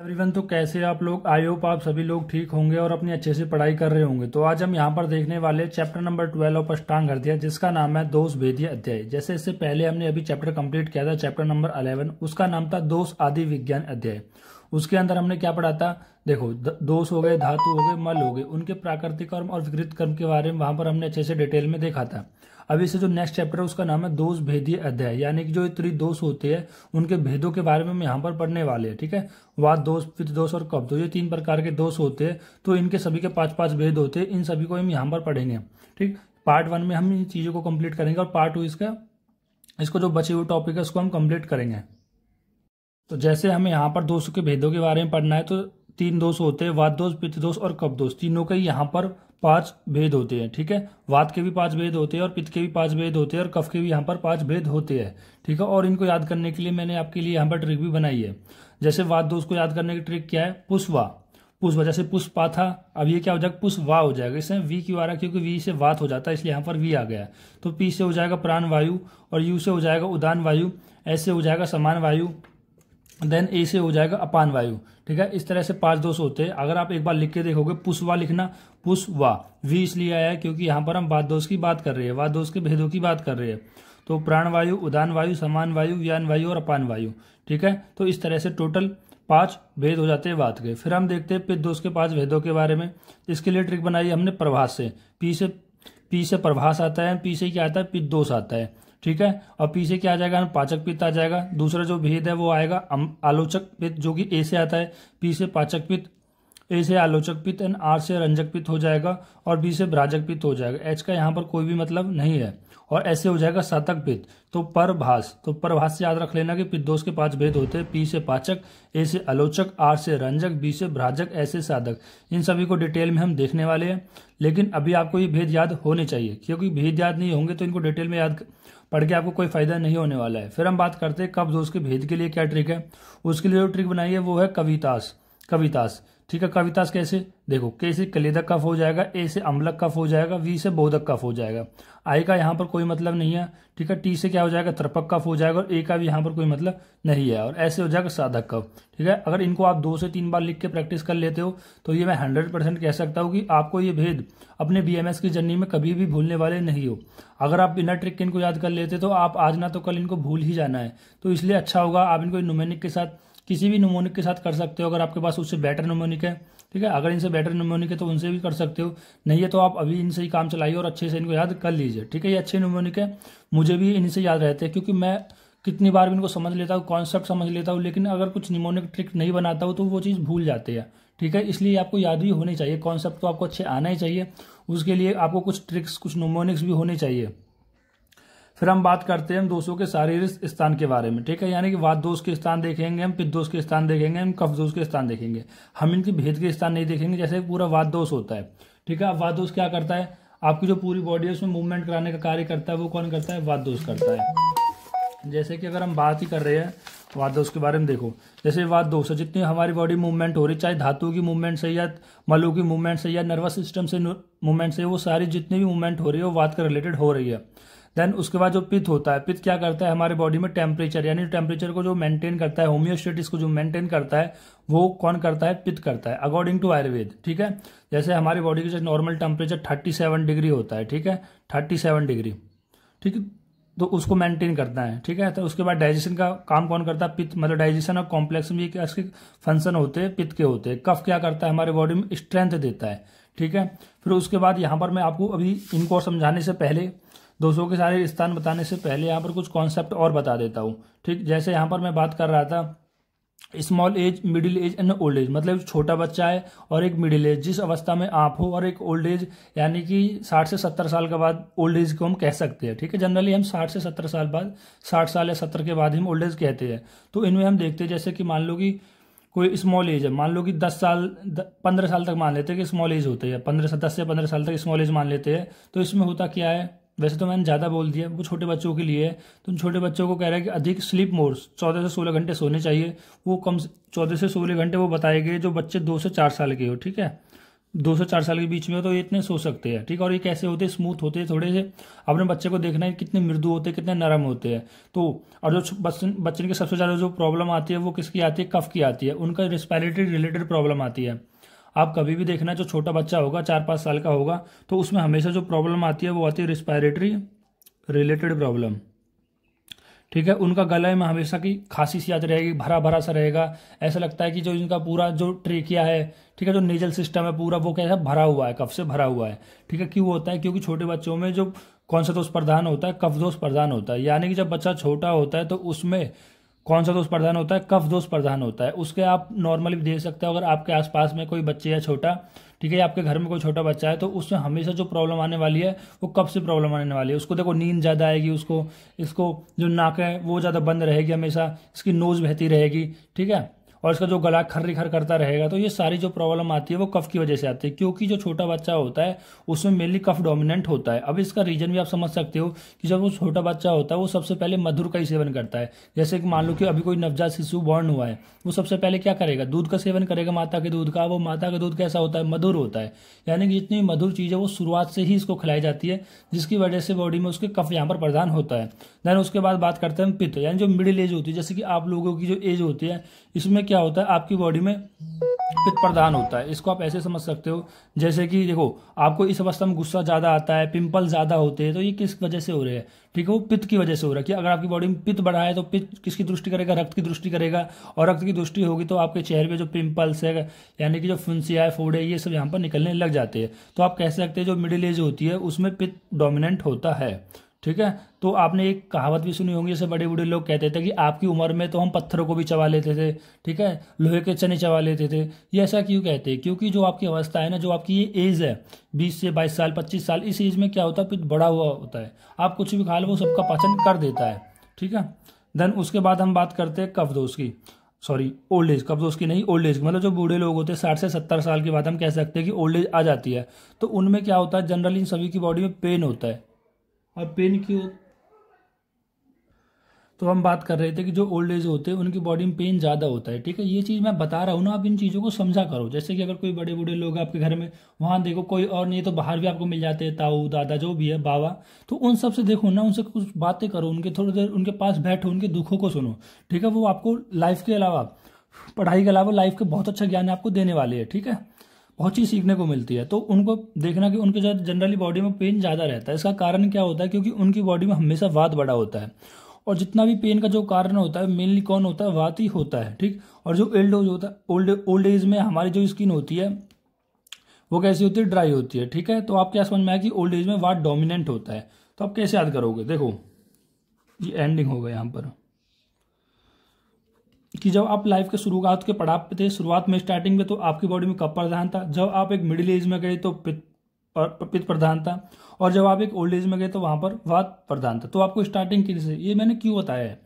Everyone, तो कैसे आप लोग? आई होप आप सभी लोग ठीक होंगे और अपनी अच्छे से पढ़ाई कर रहे होंगे। तो आज हम यहाँ पर देखने वाले चैप्टर नंबर 12 ऑफ अष्टांग हृदय, जिसका नाम है दोष भेदीय अध्याय। जैसे इससे पहले हमने अभी चैप्टर कंप्लीट किया था, चैप्टर नंबर 11, उसका नाम था दोष आदि विज्ञान अध्याय। उसके अंदर हमने क्या पढ़ा था? देखो, दोष हो गए, धातु हो गए, मल हो गए, उनके प्राकृतिक कर्म और विकृत कर्म के बारे में वहां पर हमने अच्छे से डिटेल में देखा था। अभी से जो नेक्स्ट चैप्टर है उसका नाम है दोष भेदीय अध्याय, यानी कि जो त्रिदोष होते हैं उनके भेदों के बारे में हम यहाँ पर पढ़ने वाले हैं। ठीक है, वात दोष, पित्त दोष और कफ दोष, ये 3 प्रकार के दोष होते हैं। तो इनके सभी के 5-5 भेद होते हैं, इन सभी को हम यहाँ पर पढ़ेंगे। ठीक, पार्ट 1 में हम इन चीजों को कंप्लीट करेंगे और पार्ट 2 इसको जो बचे हुए टॉपिक है उसको हम कंप्लीट करेंगे। तो जैसे हमें यहाँ पर दोषों के भेदों के बारे में पढ़ना है, तो 3 दोष होते हैं, वात दोष, पित्त दोष और कफ दोष। तीनों के यहाँ पर 5 भेद होते हैं। ठीक है, वात के भी 5 भेद होते हैं और पित्त के भी 5 भेद होते हैं और कफ के भी यहाँ पर 5 भेद होते हैं। ठीक है, और इनको याद करने के लिए मैंने आपके लिए यहाँ पर ट्रिक भी बनाई है। जैसे वात दोष को याद करने की ट्रिक क्या है? पुष्वा। पुष्वा, जैसे पुष्पा था, अब ये क्या हो जाएगा? पुष्वा हो जाएगा। इसमें वी क्यों आ रहा है? क्योंकि वी से वात हो जाता है, इसलिए यहाँ पर वी आ गया। तो पी से हो जाएगा प्राण वायु, और यू से हो जाएगा उदान वायु, एस से हो जाएगा समान वायु, देन ए से हो जाएगा अपान वायु। ठीक है, इस तरह से 5 दोष होते हैं। अगर आप एक बार लिख के देखोगे, पुष्वा लिखना, पुष्वा, वी इसलिए आया है क्योंकि यहाँ पर हम वात दोष की बात कर रहे हैं, वात दोष के भेदों की बात कर रहे हैं। तो प्राण वायु, उदान वायु, समान वायु, व्यान वायु और अपान वायु। ठीक है, तो इस तरह से टोटल 5 भेद हो जाते हैं वात के। फिर हम देखते हैं पित्त दोष के 5 भेदों के बारे में। इसके लिए ट्रिक बनाई हमने प्रभास से। पी से प्रभास आता है, पी से क्या आता है? पित्त दोष आता है। ठीक है, और पी से क्या आ जाएगा? पाचक पित्त आ जाएगा। दूसरा जो भेद है वो आएगा आलोचक पित्त, जो कि ए से आता है। पी से पाचक पित्त, ए से आलोचक पित्त, एंड आर से रंजक पित्त हो जाएगा, और बी से भ्राजक पित्त हो जाएगा। एच का यहाँ पर कोई भी मतलब नहीं है, और ऐसे हो जाएगा सातक पित्त। तो परभास, तो परभास से याद रख लेना कि पित्त दोष के 5 भेद होते हैं। पी से पाचक, ए से आलोचक, आर से रंजक, बी से भ्राजक, ऐसे साधक। इन सभी को डिटेल में हम देखने वाले हैं, लेकिन अभी आपको ये भेद याद होने चाहिए, क्योंकि भेद याद नहीं होंगे तो इनको डिटेल में याद पढ़ के आपको कोई फायदा नहीं होने वाला है। फिर हम बात करते हैं कफ दोष के भेद के लिए क्या ट्रिक है। उसके लिए जो ट्रिक बनाई है वो है कवितास। ठीक है, कवितास कैसे? देखो, के से कलेदक कफ हो जाएगा, ए से अम्लक कफ हो जाएगा, वी से बोधक कफ हो जाएगा। आई का यहाँ पर कोई मतलब नहीं है। ठीक है, टी से क्या हो जाएगा? त्रपक कफ हो जाएगा, और ए का भी यहाँ पर कोई मतलब नहीं है, और ऐसे हो जाएगा साधक कफ। ठीक है, अगर इनको आप 2 से 3 बार लिख के प्रैक्टिस कर लेते हो तो ये मैं 100% कह सकता हूँ कि आपको ये भेद अपने BMS की जर्नी में कभी भी भूलने वाले नहीं हो। अगर आप बिना ट्रिक के इनको याद कर लेते तो आप आज ना तो कल इनको भूल ही जाना है। तो इसलिए अच्छा होगा आप इनको न्यूमेरिक के साथ, किसी भी न्यूमोनिक के साथ कर सकते हो, अगर आपके पास उससे बेटर न्यूमोनिक है। ठीक है, अगर इनसे बेटर न्यूमोनिक है तो उनसे भी कर सकते हो, नहीं है तो आप अभी इनसे ही काम चलाइए और अच्छे से इनको याद कर लीजिए। ठीक है, ये अच्छे न्यूमोनिक है, मुझे भी इनसे याद रहते हैं, क्योंकि मैं कितनी बार भी इनको समझ लेता हूँ, कॉन्सेप्ट समझ लेता हूँ, लेकिन अगर कुछ न्यूमोनिक ट्रिक नहीं बनाता हूँ तो वो चीज़ भूल जाते हैं। ठीक है, इसलिए आपको याद भी होनी चाहिए, कॉन्सेप्ट तो आपको अच्छे आना ही चाहिए, उसके लिए आपको कुछ ट्रिक्स, कुछ न्यूमोनिक्स भी होने चाहिए। फिर हम बात करते हैं हम दोषों के शारीरिक स्थान के बारे में। ठीक है, यानी कि वात दोष के स्थान देखेंगे, हम पित्त दोष के स्थान देखेंगे, हम कफ दोष के स्थान देखेंगे। हम इनके भेद के स्थान नहीं देखेंगे, जैसे पूरा वात दोष होता है। ठीक है, अब वात दोष क्या करता है? आपकी जो पूरी बॉडी है उसमें मूवमेंट कराने का कार्य करता है, वो कौन करता है? वात दोष करता है। जैसे कि अगर हम बात ही कर रहे हैं वात दोष के बारे में, देखो, जैसे वात दोष है, जितनी हमारी बॉडी मूवमेंट हो रही, चाहे धातु की मूवमेंट से या मलों की मूवमेंट से या नर्वस सिस्टम से मूवमेंट से, वो सारी जितनी भी मूवमेंट हो रही है वो वात के रिलेटेड हो रही है। देन उसके बाद जो पित्त होता है, पित्त क्या करता है? हमारे बॉडी में टेम्परेचर, यानी टेम्परेचर को जो मेंटेन करता है, होम्योस्टेटिस को जो मेंटेन करता है, वो कौन करता है? पित्त करता है, अकॉर्डिंग टू आयुर्वेद। ठीक है, जैसे हमारी बॉडी का नॉर्मल टेम्परेचर 37 डिग्री होता है। ठीक है, 37 डिग्री। ठीक है, तो उसको मेंटेन करता है। ठीक है, तो उसके बाद डाइजेशन का काम कौन करता है? पित्त, मतलब डाइजेशन और कॉम्प्लेक्स में इसके फंक्शन होते हैं, पित्त के होते हैं। कफ क्या करता है? हमारे बॉडी में स्ट्रेंथ देता है। ठीक है, फिर उसके बाद यहाँ पर मैं आपको अभी इनको समझाने से पहले, दोषों के सारे स्थान बताने से पहले यहाँ पर कुछ कॉन्सेप्ट और बता देता हूँ। ठीक, जैसे यहाँ पर मैं बात कर रहा था small age, middle age and old age, मतलब छोटा बच्चा है और एक मिडिल एज, जिस अवस्था में आप हो, और एक ओल्ड एज, यानी कि 60 से 70 साल के बाद ओल्ड एज को हम कह सकते हैं। ठीक है, जनरली हम 60 से 70 साल बाद, 60 साल या 70 के बाद हम ओल्ड एज कहते हैं। तो इनमें हम देखते हैं, जैसे कि मान लो कि कोई स्मॉल एज है, मान लो कि 15 साल तक मान लेते हैं कि स्मॉल एज होते हैं, 10 से 15 साल तक स्मॉल एज मान लेते हैं। तो इसमें होता क्या है? वैसे तो मैंने ज़्यादा बोल दिया, वो छोटे बच्चों के लिए है। तो उन छोटे बच्चों को कह रहा है कि अधिक स्लीप मोड्स, 14 से 16 घंटे सोने चाहिए। वो कम 14 से 16 घंटे वो बताए गए जो बच्चे 2 से 4 साल के हो। ठीक है, 2 से 4 साल के बीच में हो तो ये इतने सो सकते हैं, ठीक है। और ये कैसे होते हैं, स्मूथ होते हैं थोड़े से। अपने बच्चे को देखना है कितने मृदु होते हैं, कितने नरम होते हैं। तो और जो बच्चे की सबसे ज़्यादा जो प्रॉब्लम आती है वो किसकी आती है, कफ की आती है, उनका रिस्पिरेटरी रिलेटेड प्रॉब्लम आती है। आप कभी भी देखना, जो छोटा बच्चा होगा 4-5 साल का होगा तो उसमें हमेशा जो प्रॉब्लम आती है वो आती है रिस्पिरेटरी रिलेटेड प्रॉब्लम, ठीक है। उनका गले में हमेशा की खांसी सी आती रहेगी, भरा भरा सा रहेगा, ऐसा लगता है कि जो इनका पूरा जो ट्रेकिया है, ठीक है, जो नेजल सिस्टम है पूरा वो कैसा भरा हुआ है, कफ से भरा हुआ है, ठीक है। क्यों होता है, क्योंकि छोटे बच्चों में जो कौन सा दोष प्रधान होता है, कफ दोष प्रधान होता है। यानी कि जब बच्चा छोटा होता है तो उसमें कौन सा दोष प्रधान होता है, कफ दोष प्रधान होता है। उसके आप नॉर्मली भी देख सकते हो, अगर आपके आसपास में कोई बच्चे है छोटा, ठीक है, आपके घर में कोई छोटा बच्चा है तो उसमें हमेशा जो प्रॉब्लम आने वाली है वो कफ से प्रॉब्लम आने वाली है। उसको देखो नींद ज़्यादा आएगी, उसको इसको जो नाक है वो ज़्यादा बंद रहेगी हमेशा, इसकी नोज़ बहती रहेगी, ठीक है, और इसका जो गला खर्री खर करता रहेगा। तो ये सारी जो प्रॉब्लम आती है वो कफ की वजह से आती है, क्योंकि जो छोटा बच्चा होता है उसमें मेनली कफ डोमिनेंट होता है। अब इसका रीजन भी आप समझ सकते हो कि जब वो छोटा बच्चा होता है वो सबसे पहले मधुर का ही सेवन करता है। जैसे कि मान लो कि अभी कोई नवजात शिशु बॉर्न हुआ है, वो सबसे पहले क्या करेगा, दूध का सेवन करेगा, माता के दूध का। वो माता का दूध कैसा होता है, मधुर होता है। यानी कि जितनी मधुर चीज़ है वो शुरुआत से ही इसको खिलाई जाती है, जिसकी वजह से बॉडी में उसके कफ यहाँ पर प्रदान होता है। देन उसके बाद बात करते हैं पित्त, यानी जो मिडिल एज होती है, जैसे कि आप लोगों की जो एज होती है, इसमें क्या होता है, आपकी बॉडी में पित्त प्रदान होता है। इसको आप ऐसे समझ सकते हो जैसे कि देखो, आपको इस अवस्था में गुस्सा ज़्यादा आता है, पिंपल ज़्यादा होते हैं, तो ये किस वजह से हो रहे हैं, ठीक है, वो पित्त की वजह से हो रहा है। कि अगर आपकी बॉडी में पित्त बढ़ा है तो पित्त किसकी दृष्टि करेगा, रक्त की दृष्टि करेगा, और रक्त की दृष्टि होगी तो आपके चेहरे पे जो पिंपल्स है, यानी कि जो फुंसिया है, फोड़े, ये सब यहाँ पर निकलने लग जाते हैं। तो आप कह सकते हैं जो मिडिल एज होती है उसमें पित्त डोमिनेंट होता है, ठीक है। तो आपने एक कहावत भी सुनी होंगी, जैसे बड़े बूढ़े लोग कहते थे कि आपकी उम्र में तो हम पत्थरों को भी चबा लेते थे, ठीक है, लोहे के चने चबा लेते थे। ये ऐसा क्यों कहते हैं, क्योंकि जो आपकी अवस्था है ना, जो आपकी ये एज है 20 से 22 साल 25 साल, इस एज में क्या होता है, पित्त बढ़ा हुआ होता है। आप कुछ भी खा लो वो सबका पाचन कर देता है, ठीक है। देन उसके बाद हम बात करते हैं कफ दोष की, सॉरी ओल्ड एज, कफ दोष की नहीं, ओल्ड एज, मतलब जो बूढ़े लोग होते हैं 60 से 70 साल के बाद हम कह सकते हैं कि ओल्ड एज आ जाती है। तो उनमें क्या होता है, जनरली इन सभी की बॉडी में पेन होता है। और पेन क्यों, तो हम बात कर रहे थे कि जो ओल्ड एज होते हैं उनकी बॉडी में पेन ज़्यादा होता है, ठीक है। ये चीज़ मैं बता रहा हूँ ना, आप इन चीज़ों को समझा करो। जैसे कि अगर कोई बड़े बूढ़े लोग आपके घर में, वहाँ देखो कोई और नहीं तो बाहर भी आपको मिल जाते हैं, ताऊ दादा जो भी है, बाबा, तो उन सब से देखो ना, उनसे कुछ बातें करो, उनके थोड़ी देर उनके पास बैठो, उनके दुखों को सुनो, ठीक है। वो आपको लाइफ के अलावा, पढ़ाई के अलावा लाइफ के बहुत अच्छा ज्ञान आपको देने वाले हैं, ठीक है। बहुत चीज़ सीखने को मिलती है। तो उनको देखना कि उनके जो जनरली बॉडी में पेन ज़्यादा रहता है। इसका कारण क्या होता है, क्योंकि उनकी बॉडी में हमेशा वात बड़ा होता है, और जितना भी पेन का जो कारण होता है मेनली कौन होता है, वात ही होता है, ठीक। और जो ओल्ड एज होता है, ओल्ड एज में हमारी जो स्किन होती है वो कैसी होती है, ड्राई होती है, ठीक है। तो आप क्या समझ में आया कि ओल्ड एज में वात डोमिनेंट होता है। तो आप कैसे याद करोगे, देखो ये एंडिंग हो गया यहाँ पर, कि जब आप लाइफ के शुरुआत के पड़ाव पे थे, शुरुआत में स्टार्टिंग में, तो आपकी बॉडी में कफ प्रधान था। जब आप एक मिडिल एज में गए तो पित्त प्रधान था, और जब आप एक ओल्ड एज में गए तो वहां पर वात प्रधान था। तो आपको स्टार्टिंग की से ये मैंने क्यों बताया है,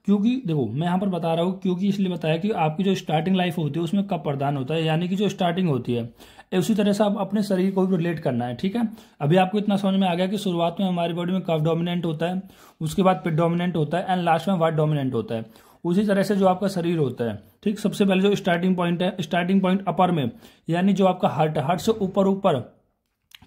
क्योंकि देखो मैं यहाँ पर बता रहा हूँ, क्योंकि इसलिए बताया कि आपकी जो स्टार्टिंग लाइफ होती है उसमें कफ प्रदान होता है, यानी कि जो स्टार्टिंग होती है। उसी तरह से आप अपने शरीर को भी रिलेट करना है, ठीक है। अभी आपको इतना समझ में आ गया कि शुरुआत में हमारी बॉडी में कफ डोमिनेंट होता है, उसके बाद पित्त डोमिनेंट होता है, एंड लास्ट में वात डोमिनेंट होता है। उसी तरह से जो आपका शरीर होता है, ठीक, सबसे पहले जो स्टार्टिंग पॉइंट है, स्टार्टिंग पॉइंट अपर में, यानी जो आपका हार्ट है, हार्ट से ऊपर ऊपर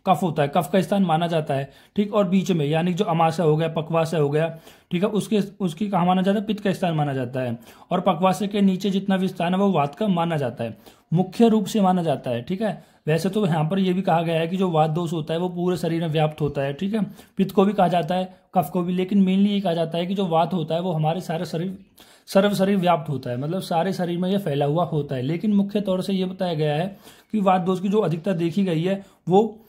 कफ होता है, कफ का स्थान माना जाता है, ठीक। और बीच में यानी जो अमाशय हो गया, पक्वाशय हो गया, ठीक है, उसकी कहाँ माना जाता है, पित्त का स्थान माना जाता है। और पक्वाशय के नीचे जितना भी स्थान है वो वात का माना जाता है, मुख्य रूप से माना जाता है, ठीक है। वैसे तो यहाँ पर यह भी कहा गया है कि जो वात दोष होता है वो पूरे शरीर में व्याप्त होता है, ठीक है। पित्त को भी कहा जाता है, कफ को भी, लेकिन मेनली ये कहा जाता है कि जो वात होता है वो हमारे सारे शरीर, सर्व शरीर व्याप्त होता है, मतलब सारे शरीर में ये फैला हुआ होता है। लेकिन मुख्य तौर से ये बताया गया है कि वात दोष की जो अधिकता देखी गई है वो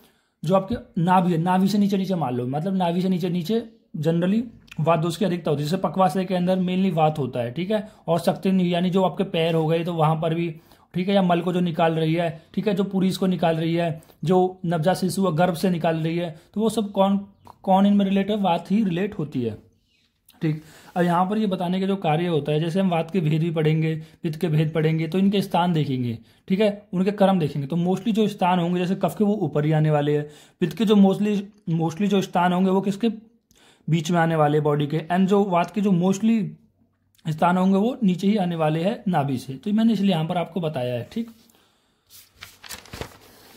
जो आपके नाभि है, नाभि से नीचे नीचे मान लो, मतलब नाभि से नीचे नीचे जनरली वात दोष की अधिकता होती है। जैसे पक्वाशय के अंदर मेनली वात होता है, ठीक है। और शक्ति यानी जो आपके पैर हो गए तो वहां पर भी, ठीक है, या मल को जो निकाल रही है, ठीक है, जो पुरीस को निकाल रही है, जो नवजात शिशु गर्भ से निकाल रही है, तो वो सब कौन कौन इनमें रिलेट है, वात ही रिलेट होती है, ठीक। अब यहाँ पर ये बताने का जो कार्य होता है, जैसे हम वात के भेद भी पढ़ेंगे, पित्त के भेद पढ़ेंगे, तो इनके स्थान देखेंगे, ठीक है, उनके कर्म देखेंगे। तो मोस्टली जो स्थान होंगे, जैसे कफ के वो ऊपर ही आने वाले हैं, पित्त के जो मोस्टली जो स्थान होंगे वो किसके बीच में आने वाले बॉडी के, एंड जो वात के जो मोस्टली स्थान होंगे वो नीचे ही आने वाले हैं, नाभि से। तो मैंने इसलिए यहाँ पर आपको बताया है, ठीक।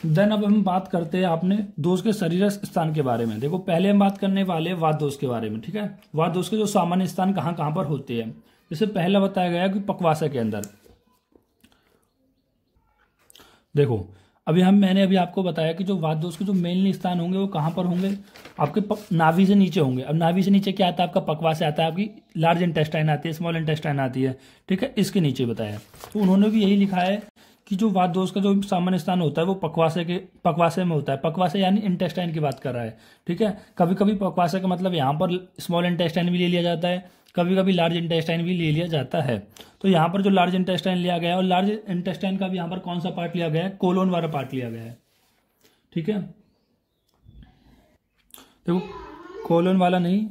देन अब हम बात करते हैं आपने दोष के शरीरस्थ स्थान के बारे में। देखो पहले हम बात करने वाले वात दोष के बारे में, ठीक है। वात दोष के जो सामान्य स्थान कहाँ कहाँ पर होते हैं, जैसे पहला बताया गया कि पक्वाशय के अंदर। देखो अभी मैंने अभी आपको बताया कि जो वात दोष के जो मेनली स्थान होंगे वो कहाँ पर होंगे, आपके नाभि से नीचे होंगे। अब नाभि से नीचे क्या आता है, आपका पक्वाशय आता है, आपकी लार्ज इंटेस्टाइन आती है, स्मॉल इंटेस्टाइन आती है, ठीक है, इसके नीचे बताया। तो उन्होंने भी यही लिखा है कि जो वात दोष का जो सामान्य स्थान होता है वो पक्वाशय में होता है। पक्वाशय यानी इंटेस्टाइन की बात कर रहा है, ठीक है। कभी कभी पक्वाशय का मतलब यहाँ पर स्मॉल इंटेस्टाइन भी ले लिया जाता है, कभी कभी लार्ज इंटेस्टाइन भी ले लिया जाता है। तो यहाँ पर जो लार्ज इंटेस्टाइन लिया गया है, और लार्ज इंटेस्टाइन का भी यहाँ पर कौन सा पार्ट लिया गया है, कोलोन वाला पार्ट लिया गया है, ठीक है। देखो कोलोन वाला नहीं,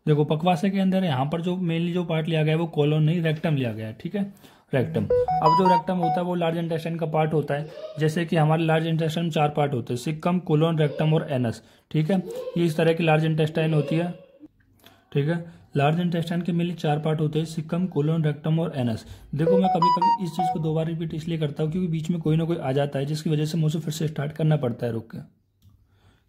देखो पक्वाशय के अंदर यहाँ पर जो मेनली जो पार्ट लिया गया है वो कोलोन नहीं, रेक्टम लिया गया है, ठीक है, रेक्टम। अब जो रेक्टम होता है वो लार्ज इंटेस्टाइन का पार्ट होता है। जैसे कि हमारे लार्ज इंटेस्टाइन में 4 पार्ट होते हैं, सिक्कम, कोलोन, रेक्टम और एनस, ठीक है। ये इस तरह की लार्ज इंटेस्टाइन होती है, ठीक है। लार्ज इंटेस्टाइन के मेनली 4 पार्ट होते हैं, सिक्कम, कोलोन, रेक्टम और एनस। देखो मैं कभी कभी इस चीज़ को 2 बार रिपीट इसलिए करता हूँ क्योंकि बीच में कोई ना कोई आ जाता है जिसकी वजह से मुझे फिर से स्टार्ट करना पड़ता है रुक के,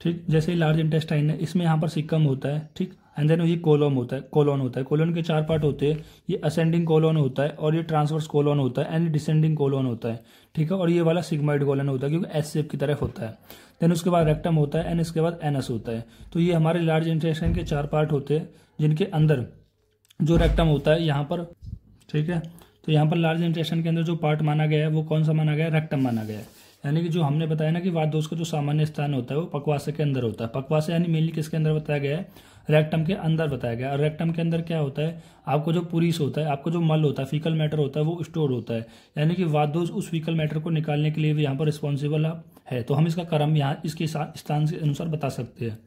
ठीक। जैसे लार्ज इंटेस्टाइन है, इसमें यहाँ पर सिक्कम होता है, ठीक, एंड देन ये कोलोन होता है। कोलोन के 4 पार्ट होते हैं, ये असेंडिंग कोलोन होता है, और ये ट्रांसवर्स कोलोन होता है, एंड डिसेंडिंग कोलोन होता है, ठीक है। और ये वाला सिग्मॉइड कोलोन होता है क्योंकि एस शेप की तरफ होता है। देन उसके बाद रेक्टम होता है, एंड इसके बाद एनस होता है। तो ये हमारे लार्ज इंटेस्टाइन के 4 पार्ट होते हैं, जिनके अंदर जो रेक्टम होता है यहाँ पर, ठीक है। तो यहाँ पर लार्ज इंटेस्टाइन के अंदर जो पार्ट माना गया है वो कौन सा माना गया है, रेक्टम माना गया है। यानी कि जो हमने बताया ना कि वात दोष का जो सामान्य स्थान होता है वो पक्वाशय के अंदर होता है। पक्वाशय यानी मेनली किसके अंदर बताया गया है, रेक्टम के अंदर बताया गया है। और रेक्टम के अंदर क्या होता है, आपको जो पुरीस होता है, आपको जो मल होता है, फीकल मैटर होता है, वो स्टोर होता है। यानी कि वात दोष उस फीकल मैटर को निकालने के लिए भी यहाँ पर रिस्पॉन्सिबल है। तो हम इसका क्रम यहाँ इसके स्थान के अनुसार बता सकते हैं।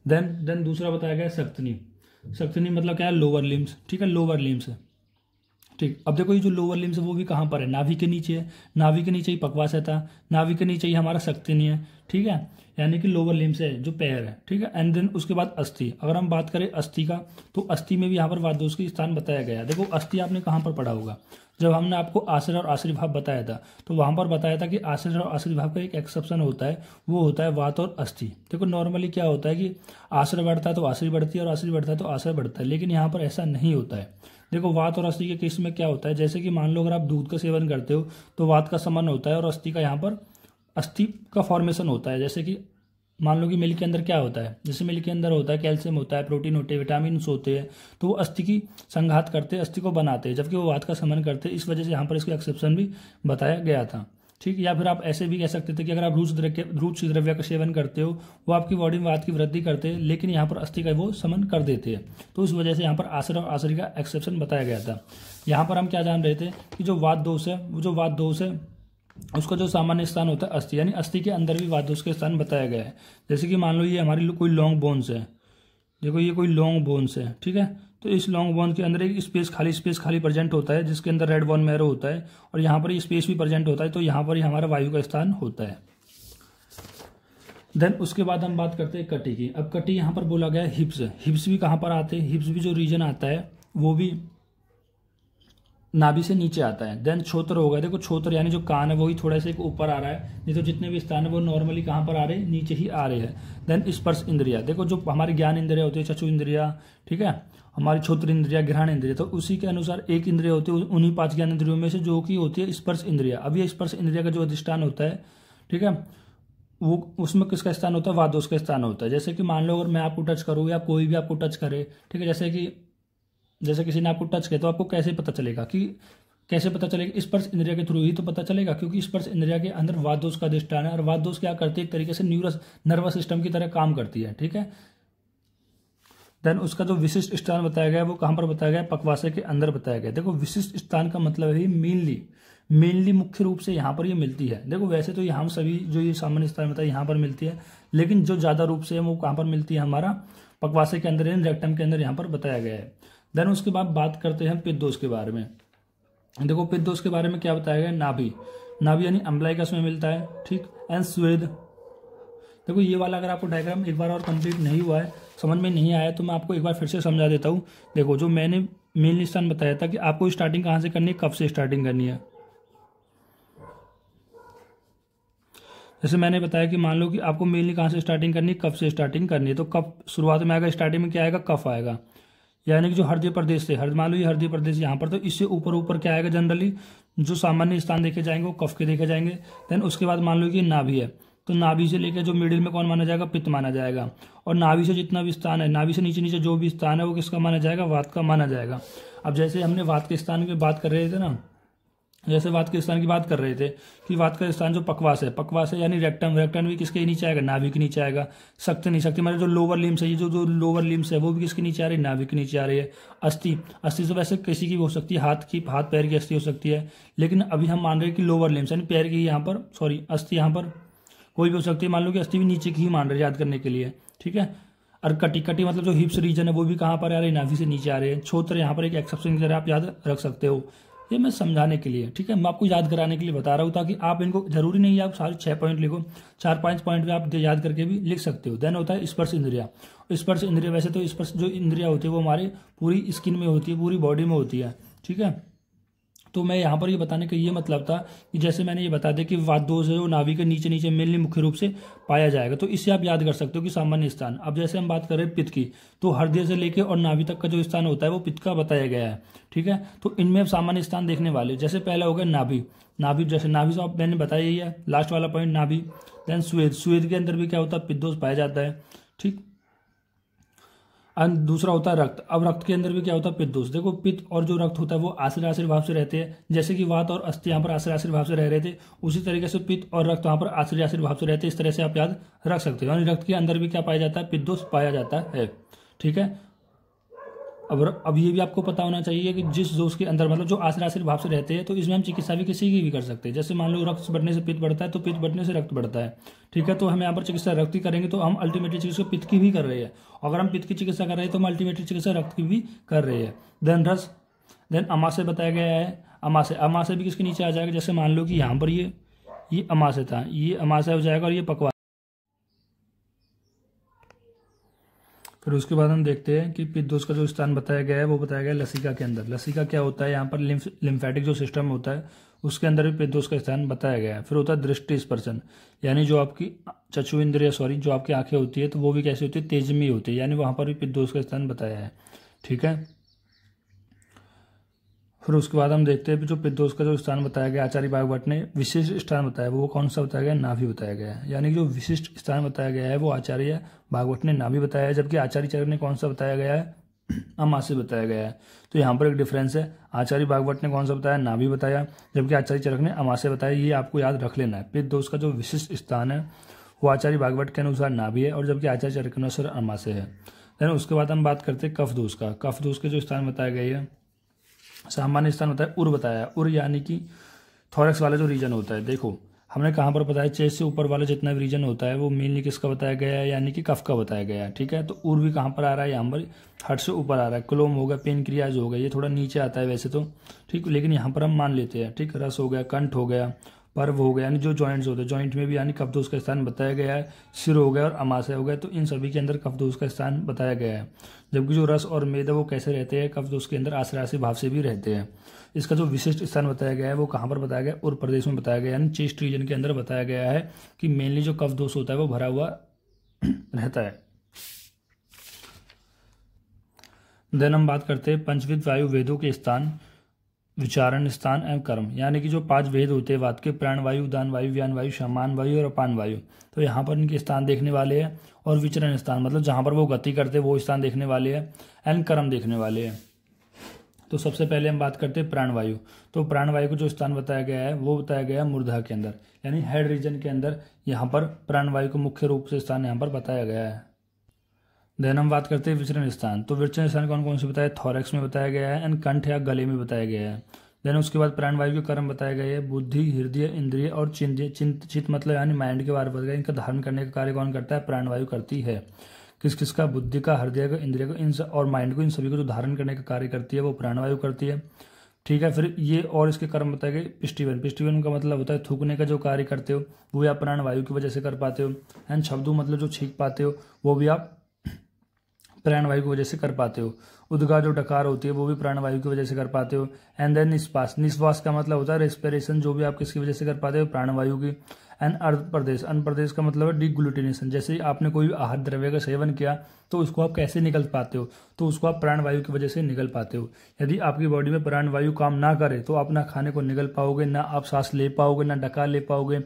देन दूसरा बताया गया शक्तिनी। शक्तिनी मतलब क्या है, लोअर लिम्स, ठीक है, लोअर लिम्स है, ठीक। अब देखो ये जो लोअर लिम्स है वो भी कहाँ पर है, नाभि के नीचे है। नाभि के नीचे ही पक्वाशय था, नाभि के नीचे ही हमारा शक्तिनी है, ठीक है। यानी कि लोअर लिम्स है जो पैर है, ठीक है। एंड देन उसके बाद अस्थि। अगर हम बात करें अस्थि का, तो अस्थि में भी यहाँ पर वात दोष का स्थान बताया गया है। देखो अस्थि आपने कहाँ पर पढ़ा होगा, जब हमने आपको आश्रय और आश्रय भाव बताया था, तो वहां पर बताया था कि आश्रय और आश्रय भाव का एक एक्सेप्शन होता है, वो होता है वात और अस्थि। देखो नॉर्मली क्या होता है कि आश्रय बढ़ता है तो आश्रय बढ़ती है, और आश्रय बढ़ता है तो आश्रय बढ़ता है, लेकिन यहाँ पर ऐसा नहीं होता है। देखो वात और अस्थि के केस में क्या होता है, जैसे कि मान लो अगर आप दूध का सेवन करते हो तो वात का समन होता है, और अस्थि का यहाँ पर अस्थि का फॉर्मेशन होता है। जैसे कि मान लो कि मिल्क के अंदर क्या होता है, जैसे मिल्क के अंदर होता है कैल्शियम होता है, प्रोटीन होते हैं, विटामिन होते हैं, तो वो अस्थि की संघात करते हैं, अस्थि को बनाते हैं, जबकि वो वात का समन करते हैं। इस वजह से यहाँ पर इसका एक्सेप्शन भी बताया गया था, ठीक। या फिर आप ऐसे भी कह सकते थे कि अगर आप रूप द्रव्य का सेवन करते हो, वो आपकी बॉडी में वात की वृद्धि करते हैं, लेकिन यहाँ पर अस्थि का वो समन कर देते हैं। तो उस वजह से यहाँ पर आश्रय और आश्रय का एक्सेप्शन बताया गया था। यहाँ पर हम क्या जान रहे थे कि जो वात दोष है, वो जो वात दोष है उसका जो सामान्य स्थान होता है अस्थि, यानी अस्थि के अंदर भी वात दोष के स्थान बताया गया है। जैसे कि मान लो ये हमारी कोई लॉन्ग बोन्स है, देखो ये कोई लॉन्ग बोन्स है, ठीक है। तो इस लॉन्ग बोन के अंदर एक स्पेस खाली प्रेजेंट होता है, जिसके अंदर रेड बोन मैरो होता है, और यहाँ पर ये स्पेस भी प्रेजेंट होता है। तो यहाँ पर ही हमारा वायु का स्थान होता है। देन उसके बाद हम बात करते हैं कटी की। अब कटी यहाँ पर बोला गया है हिप्स। हिप्स भी कहाँ पर आते हैं, हिप्स भी जो रीजन आता है वो भी नाभि से नीचे आता है। देन छोत्र हो गया, देखो छोत्र यानी जो कान है वही थोड़ा सा एक ऊपर आ रहा है, नहीं तो जितने भी स्थान है वो नॉर्मली कहाँ पर आ रहे हैं, नीचे ही आ रहे हैं। देन स्पर्श इंद्रिया, देखो जो हमारी ज्ञान इंद्रिया होती है, चक्षु इंद्रिया, ठीक है, हमारी छोत्र इंद्रिया, ग्रहण इंद्रिया, तो उसी के अनुसार एक इंद्रिया होती है उन्हीं 5 ज्ञान इंद्रियों में से, जो कि होती है स्पर्श इंद्रिया। अब ये स्पर्श इंद्रिया का जो अधिष्ठान होता है, ठीक है, वो उसमें किसका स्थान होता है, वात दोष का स्थान होता है। जैसे कि मान लो अगर मैं आपको टच करूँ या कोई भी आपको टच करे, ठीक है, जैसे किसी ने आपको टच किया, तो आपको कैसे पता चलेगा स्पर्श इंद्रिया के थ्रू ही तो पता चलेगा, क्योंकि स्पर्श इंद्रिया के अंदर वात दोष का अधिष्ठान है, और वात दोष क्या करती है, एक तरीके से नर्वस सिस्टम की तरह काम करती है, ठीक है। देन उसका जो विशिष्ट स्थान बताया गया वो कहां पर बताया गया, पक्वाशय के अंदर बताया गया। देखो विशिष्ट स्थान का मतलब है मेनली मुख्य रूप से यहाँ पर ये मिलती है। देखो वैसे तो हम सभी जो ये सामान्य स्थान बताया यहाँ पर मिलती है, लेकिन जो ज्यादा रूप से है वो कहाँ पर मिलती है, हमारा पक्वाशय के अंदर, रेक्टम के अंदर यहाँ पर बताया गया है। देन उसके बाद बात करते हैं पित्त दोष के बारे में। देखो पित्त दोष के बारे में क्या बताया गया, नाभि यानी अम्बलाइकस में मिलता है, ठीक, एंड स्वेद। देखो ये वाला अगर आपको डायग्राम एक बार और कंप्लीट नहीं हुआ है, समझ में नहीं आया, तो मैं आपको एक बार फिर से समझा देता हूँ। देखो जो मैंने मेन स्थान बताया था कि आपको स्टार्टिंग कहाँ से करनी है, कब से स्टार्टिंग करनी है। जैसे मैंने बताया कि मान लो कि आपको मेनली कहाँ से स्टार्टिंग करनी है, कफ से स्टार्टिंग करनी है। तो कफ शुरुआत में आएगा, स्टार्टिंग में क्या आएगा, कफ आएगा। यानी कि जो हृदय प्रदेश से मान लो ये हृदय प्रदेश यहाँ पर, तो इससे ऊपर ऊपर क्या आएगा, जनरली जो सामान्य स्थान देखे जाएंगे वो कफ के देखे जाएंगे। देन उसके बाद मान लो कि नाभि है, तो नाभि से लेकर जो मिडिल में कौन माना जाएगा, पित्त माना जाएगा। और नाभि से जितना भी स्थान है, नाभि से नीचे नीचे जो भी स्थान है वो किसका माना जाएगा, वात का माना जाएगा। अब जैसे हमने वात के स्थान की बात कर रहे थे ना, जैसे वात के स्थान की बात कर रहे थे कि वात का स्थान जो पकवास है यानी रेक्टम, रेक्टम भी किसके नीचे आएगा, नाभि के नीचे आएगा। शक्ति नहीं, शक्ति मतलब जो लोअर लिम्स है, ये जो लोअर लिम्स है वो भी किसके नीचे आ रही है, नाभि के नीचे आ रही है। अस्थि, अस्थि तो वैसे किसी की भी हो सकती है, हाथ पैर की अस्थि हो सकती है, लेकिन अभी हम मान रहे हैं कि लोअर लिम्स यानी पैर की यहाँ पर, सॉरी अस्थि यहाँ पर कोई भी हो सकती है। मान लो कि अस्थि भी नीचे की ही मान रहे याद करने के लिए, ठीक है। और कटी मतलब जो हिप्स रीजन है वो भी कहाँ पर आ रही है, नाभि से नीचे आ रहे हैं। छोत्र यहाँ पर एक एक्सेप्शन की तरह आप याद रख सकते हो, ये मैं समझाने के लिए, ठीक है, मैं आपको याद कराने के लिए बता रहा हूँ, ताकि आप इनको जरूरी नहीं है आप सारे 6 पॉइंट लिखो, 4-5 पॉइंट में आप याद करके भी लिख सकते हो। देन होता है स्पर्श इंद्रिया। स्पर्श इंद्रिया वैसे तो स्पर्श जो इंद्रिया होती है वो हमारे पूरी स्किन में होती है, पूरी बॉडी में होती है, ठीक है। तो मैं यहाँ पर ये बताने का ये मतलब था कि जैसे मैंने ये बता दिया कि वात दोष है वो नाभि के नीचे नीचे मेनली मुख्य रूप से पाया जाएगा, तो इससे आप याद कर सकते हो कि सामान्य स्थान। अब जैसे हम बात कर रहे हैं पित्त की, तो हृदय से लेकर और नाभि तक का जो स्थान होता है वो पित्त का बताया गया है, ठीक है। तो इनमें अब सामान्य स्थान देखने वाले, जैसे पहला हो गया नाभि। नाभि जैसे नाभि से मैंने बताया ही है, लास्ट वाला पॉइंट नाभि। देन स्वेद, स्वेद के अंदर भी क्या होता है, पित्त दोष पाया जाता है, ठीक। और दूसरा होता है रक्त। अब रक्त के अंदर भी क्या होता है, पित्त दोष। देखो पित्त और जो रक्त होता है वो आश्रय आश्रय भाव से रहते हैं, जैसे कि वात और अस्थि यहाँ पर आश्रय आश्रय भाव से रह रहे थे, उसी तरीके से पित्त और रक्त वहाँ पर आश्रय आश्रय भाव से रहते हैं। इस तरह से आप याद रख सकते हो। यानी रक्त के अंदर भी क्या पाया जाता है, पित्त दोष पाया जाता है, ठीक है। अब ये भी आपको पता होना चाहिए कि जिस दोष के अंदर मतलब जो आश्रय आश्रय भाव से रहते हैं, तो इसमें हम चिकित्सा भी किसी की भी कर सकते हैं। जैसे मान लो रक्त बढ़ने से पित्त बढ़ता है, तो पित्त बढ़ने से रक्त बढ़ता है, ठीक है। तो हम यहाँ पर चिकित्सा रक्त की करेंगे, तो हम अल्टीमेटली चिकित्सा पित्त की भी कर रहे हैं। अगर हम पित्त की चिकित्सा कर रहे हैं तो हम अल्टीमेटली चिकित्सा रक्त की भी कर रहे हैं। देन रस, देन अमाशय बताया गया है। अमाशय, अमाशय भी किसके नीचे आ जाएगा, जैसे मान लो कि यहाँ पर ये अमाशय था, ये अमाशय हो जाएगा, और ये पकवास। फिर उसके बाद हम देखते हैं कि पित्त दोष का जो स्थान बताया गया है वो बताया गया है लसिका के अंदर। लसिका क्या होता है, यहाँ पर लिम्फेटिक जो सिस्टम होता है उसके अंदर भी पित्त दोष का स्थान बताया गया है। फिर होता है दृष्टि स्पर्शन, यानी जो आपकी चक्षु इंद्रिय, सॉरी जो आपकी आंखें होती है तो वो भी कैसी होती है, तेजमी होती है, यानी वहाँ पर भी पित्त दोष का स्थान बताया है, ठीक है। फिर उसके बाद हम देखते हैं जो पित्त दोष का जो स्थान बताया गया आचार्य भागवत ने विशिष्ट स्थान बताया, वो कौन सा बताया गया, नाभि बताया गया है। यानी कि जो विशिष्ट स्थान बताया गया है वो आचार्य भागवत ने नाभि बताया है, जबकि आचार्य चरक ने कौन सा बताया गया है, अमाशय बताया गया है। तो यहाँ पर एक डिफरेंस है, आचार्य भागवत ने कौन सा बताया, नाभि बताया, जबकि आचार्य चरक ने अमाशय बताया। ये आपको याद रख लेना है। पित्त दोष का जो विशिष्ट स्थान है वो आचार्य भागवत के अनुसार नाभि है, और जबकि आचार्य चरक के अनुसार अमाशय है। देन उसके बाद हम बात करते हैं कफ दोष का। कफ दोष के जो स्थान बताया गया है, सामान्य स्थान होता है उर बताया। उर यानी कि थोरैक्स वाला जो रीजन होता है। देखो हमने कहाँ पर बताया, चेस्ट से ऊपर वाला जितना भी रीजन होता है वो मेनली किसका बताया गया है, यानी कि कफ का बताया गया है, ठीक है। तो उर भी कहाँ पर आ रहा है, यहाँ पर हार्ट से ऊपर आ रहा है। क्लोम हो गया, पेनक्रियाज हो गया, ये थोड़ा नीचे आता है वैसे तो, ठीक, लेकिन यहाँ पर हम मान लेते हैं, ठीक। रस हो गया, कंठ हो गया, पर्व हो गया, यानी जो जॉइंट्स होते हैं, जॉइंट में भी यानी कफ दोष का स्थान बताया गया है। सिर हो गया और अमाशय हो गया, तो इन सभी के अंदर कफ दोष का स्थान बताया गया है। जबकि जो रस और मेद है वो कैसे रहते हैं, कफ दोष के अंदर आश्रय भाव से भी रहते हैं। इसका जो विशिष्ट स्थान बताया गया है वो कहाँ पर बताया गया, उर प्रदेश में बताया गया, यानी चेस्ट रीजन के अंदर बताया गया है कि मेनली जो कफ दोष होता है वो भरा हुआ रहता है। देन हम बात करते हैं पंचविध वायु वेदों के स्थान, विचारण स्थान एवं कर्म। यानी कि जो 5 वेद होते हैं वात के, प्राण वायु, उदान वायु, व्यान वायु, समान वायु और अपान वायु, तो यहाँ पर इनके स्थान देखने वाले हैं। और विचरण स्थान मतलब जहाँ पर वो गति करते हैं वो स्थान देखने वाले हैं, एंड कर्म देखने वाले हैं। तो सबसे पहले हम बात करते हैं प्राणवायु। तो प्राणवायु को जो स्थान बताया गया है वो बताया गया है मूर्धा के अंदर, यानी हेड रीजन के अंदर यहाँ पर प्राणवायु को मुख्य रूप से स्थान यहाँ पर बताया गया है। देन हम बात करते हैं विचरण स्थान। तो विचरण स्थान कौन कौन से बताया, थॉरैक्स में बताया गया है, एंड कंठ या गले में बताया गया है। देन उसके बाद प्राणवायु के कर्म बताए गए हैं, बुद्धि, हृदय, इंद्रिय और चित्त मतलब यानी माइंड के बारे में बताया। इनका धारण करने का कार्य कौन करता है, प्राणवायु करती है। किस किस का, बुद्धि का, हृदय का, इंद्रिय का, इन और माइंड को, इन सभी को जो धारण करने का कार्य करती है वो प्राणवायु करती है, ठीक है। फिर ये और इसके कर्म बताए गए पिष्टिवन। पिष्टिवन का मतलब होता है थूकने का जो कार्य करते हो वो आप प्राणवायु की वजह से कर पाते हो। एंड शब्दों मतलब जो छींक पाते हो वो भी आप प्राणवायु की वजह से कर पाते हो। उद्गार जो डकार होती है वो भी प्राणवायु की वजह से कर पाते हो। एंड देन निश्वास, निश्वास का मतलब होता है रेस्पिरेशन, जो भी आप किसकी वजह से कर पाते हो, प्राणवायु की। एंड अनप्रदेश, अनप्रदेश का मतलब है डिग्लूटिनेशन। जैसे आपने कोई आहार द्रव्य का सेवन किया तो उसको आप कैसे निकल पाते हो, तो उसको आप प्राणवायु की वजह से निकल पाते हो। यदि आपकी बॉडी में प्राणवायु काम ना करे तो आप ना खाने को निगल पाओगे, ना आप सांस ले पाओगे, ना डकार ले पाओगे,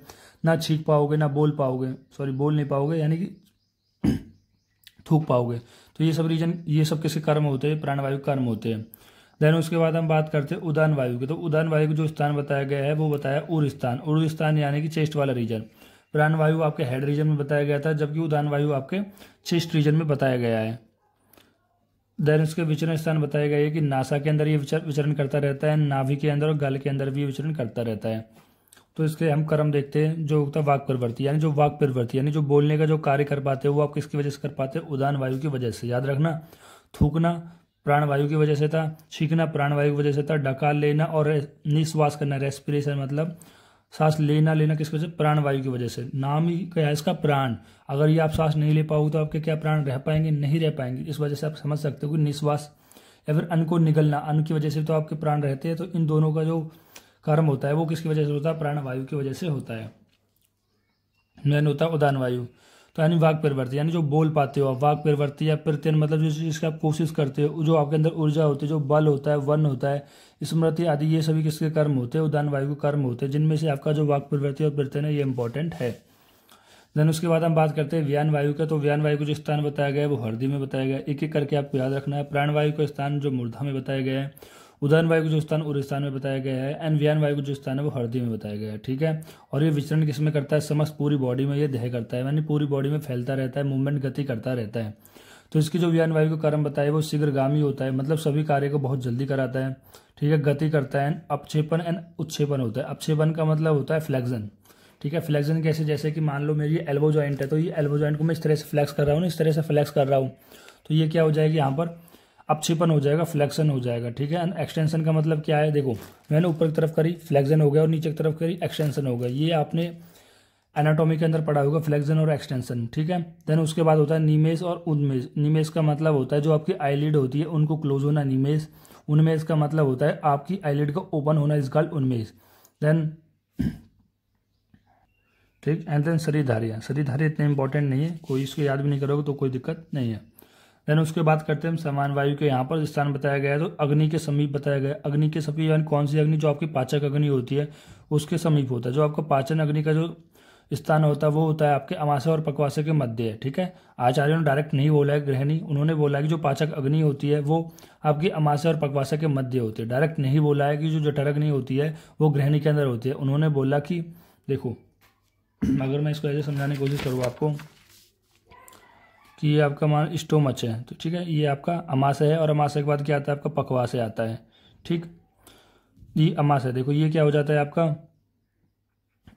ना छींक पाओगे, ना बोल पाओगे, सॉरी बोल नहीं पाओगे यानी कि थूक पाओगे। तो ये सब रीजन, ये सब किसके कर्म होते हैं, प्राणवायु कर्म होते हैं। देन उसके बाद हम बात करते हैं उदान वायु की। तो उदान वायु को जो स्थान बताया गया है वो बताया उर स्थान। उर स्थान यानी कि चेस्ट वाला रीजन। प्राणवायु आपके हेड रीजन में बताया गया था, जबकि उदान वायु आपके चेस्ट रीजन में बताया गया है। देन उसके विचरण स्थान बताया गया है कि नासा के अंदर ये विचरण करता रहता है, नाभि के अंदर और गल के अंदर भी विचरण करता रहता है। तो इसके हम कर्म देखते हैं। जो होता है वाक प्रवृत्ति, यानी जो वाक प्रवृत्ति यानी जो बोलने का जो कार्य कर पाते हैं वो आप किसकी वजह से कर पाते हैं, उदान वायु की वजह से। याद रखना, थूकना प्राणवायु की वजह से था, छींकना प्राणवायु की वजह से था, डकार लेना और निश्वास करना रेस्पिरेशन मतलब सांस लेना किसकी वजह से, प्राणवायु की वजह से। नाम ही क्या है इसका, प्राण। अगर ये आप सांस नहीं ले पाओगे तो आपके क्या प्राण रह पाएंगे, नहीं रह पाएंगे। इस वजह से आप समझ सकते हो कि निश्वास या फिर अन्न को निगलना, अन्न की वजह से तो आपके प्राण रहते हैं। तो इन दोनों का जो कर्म होता है वो किसकी वजह से होता है, प्राणवायु की वजह से होता है। मेन होता है उदान वायु। तो यानी वाक प्रवृत्ति यानी जो बोल पाते हो आप, वाक प्रवृत्ति या प्रत्ययन मतलब जो चीज़ की आप कोशिश करते हो, जो आपके अंदर ऊर्जा होती है, जो बल होता है, वन होता है, स्मृति आदि, ये सभी किसके कर्म होते हैं, उदान वायु के कर्म होते हैं, जिनमें से आपका जो वाक प्रवृत्ति और प्रत्ययन है ये इंपॉर्टेंट है। देन उसके बाद हम बात करते हैं व्यान वायु का। तो व्यान वायु को जो स्थान बताया गया है वो हृदय में बताया गया है। एक एक करके आपको याद रखना है। प्राणवायु का स्थान जो मूर्धा में बताया गया है, उदान वायु को जो स्थान उर स्थान में बताया गया है, एंड व्यान वायु को जो स्थान है वो हृदय में बताया गया है। ठीक है। और ये विचरण किसमें करता है, समस्त पूरी बॉडी में ये देह करता है, यानी पूरी बॉडी में फैलता रहता है, मूवमेंट गति करता रहता है। तो इसकी जो व्यान वायु का कर्म बताया वो शीघ्रगामी होता है, मतलब सभी कार्य को बहुत जल्दी कराता है। ठीक है। गति करता है, अपक्षेपण एंड उत्क्षेपण होता है। अपक्षेपण का मतलब होता है फ्लेक्शन। ठीक है। फ्लेक्शन कैसे, जैसे कि मान लो मेरी एल्बो जॉइंट है, तो ये एल्बो जॉइंट को मैं इस तरह से फ्लेक्स कर रहा हूँ ना, इस तरह से फ्लेक्स कर रहा हूँ, तो ये क्या हो जाएगी, यहाँ पर अपक्षेपण हो जाएगा, फ्लेक्शन हो जाएगा। ठीक है। एक्सटेंशन का मतलब क्या है, देखो मैंने ऊपर की तरफ करी फ्लेक्शन हो गया और नीचे की तरफ करी एक्सटेंशन हो गया। ये आपने एनाटॉमी के अंदर पढ़ा होगा, फ्लेक्शन और एक्सटेंशन। ठीक है। देन उसके बाद होता है निमेश और उन्मेष। निमेश का मतलब होता है जो आपकी आईलिड होती है उनको क्लोज होना, निमेश। उन्मेष का मतलब होता है आपकी आईलिड का ओपन होना, इस कॉल्ड उन्मेष। देन ठीक, एंड देन शरीरधारियाँ। शरीरधारियाँ इतने इंपॉर्टेंट नहीं है, कोई इसको याद भी नहीं करोगे तो कोई दिक्कत नहीं है। देन उसके बाद करते हैं हम समान वायु के। यहाँ पर स्थान बताया गया है तो अग्नि के समीप बताया गया है। अग्नि के समीप यानी कौन सी अग्नि, जो आपकी पाचक अग्नि होती है उसके समीप होता है। जो आपका पाचन अग्नि का जो स्थान होता है वो होता है आपके अमाशय और पक्वाशय के मध्य है। ठीक है। आचार्यों ने डायरेक्ट नहीं बोला है गृहिणी, उन्होंने बोला है कि जो पाचक अग्नि होती है वो आपकी अमाशय और पक्वाशय के मध्य होती है। डायरेक्ट नहीं बोला है कि जो जठर अग्नि होती है वो गृहिणी के अंदर होती है। उन्होंने बोला कि देखो, अगर मैं इसको ऐसे समझाने की कोशिश करूँ आपको कि ये आपका मान स्टोमच है, तो ठीक है, ये आपका अमाशय है और अमाशय के बाद क्या आता है आपका पक्वाशय आता है। ठीक, ये अमाशय, देखो ये क्या हो जाता है आपका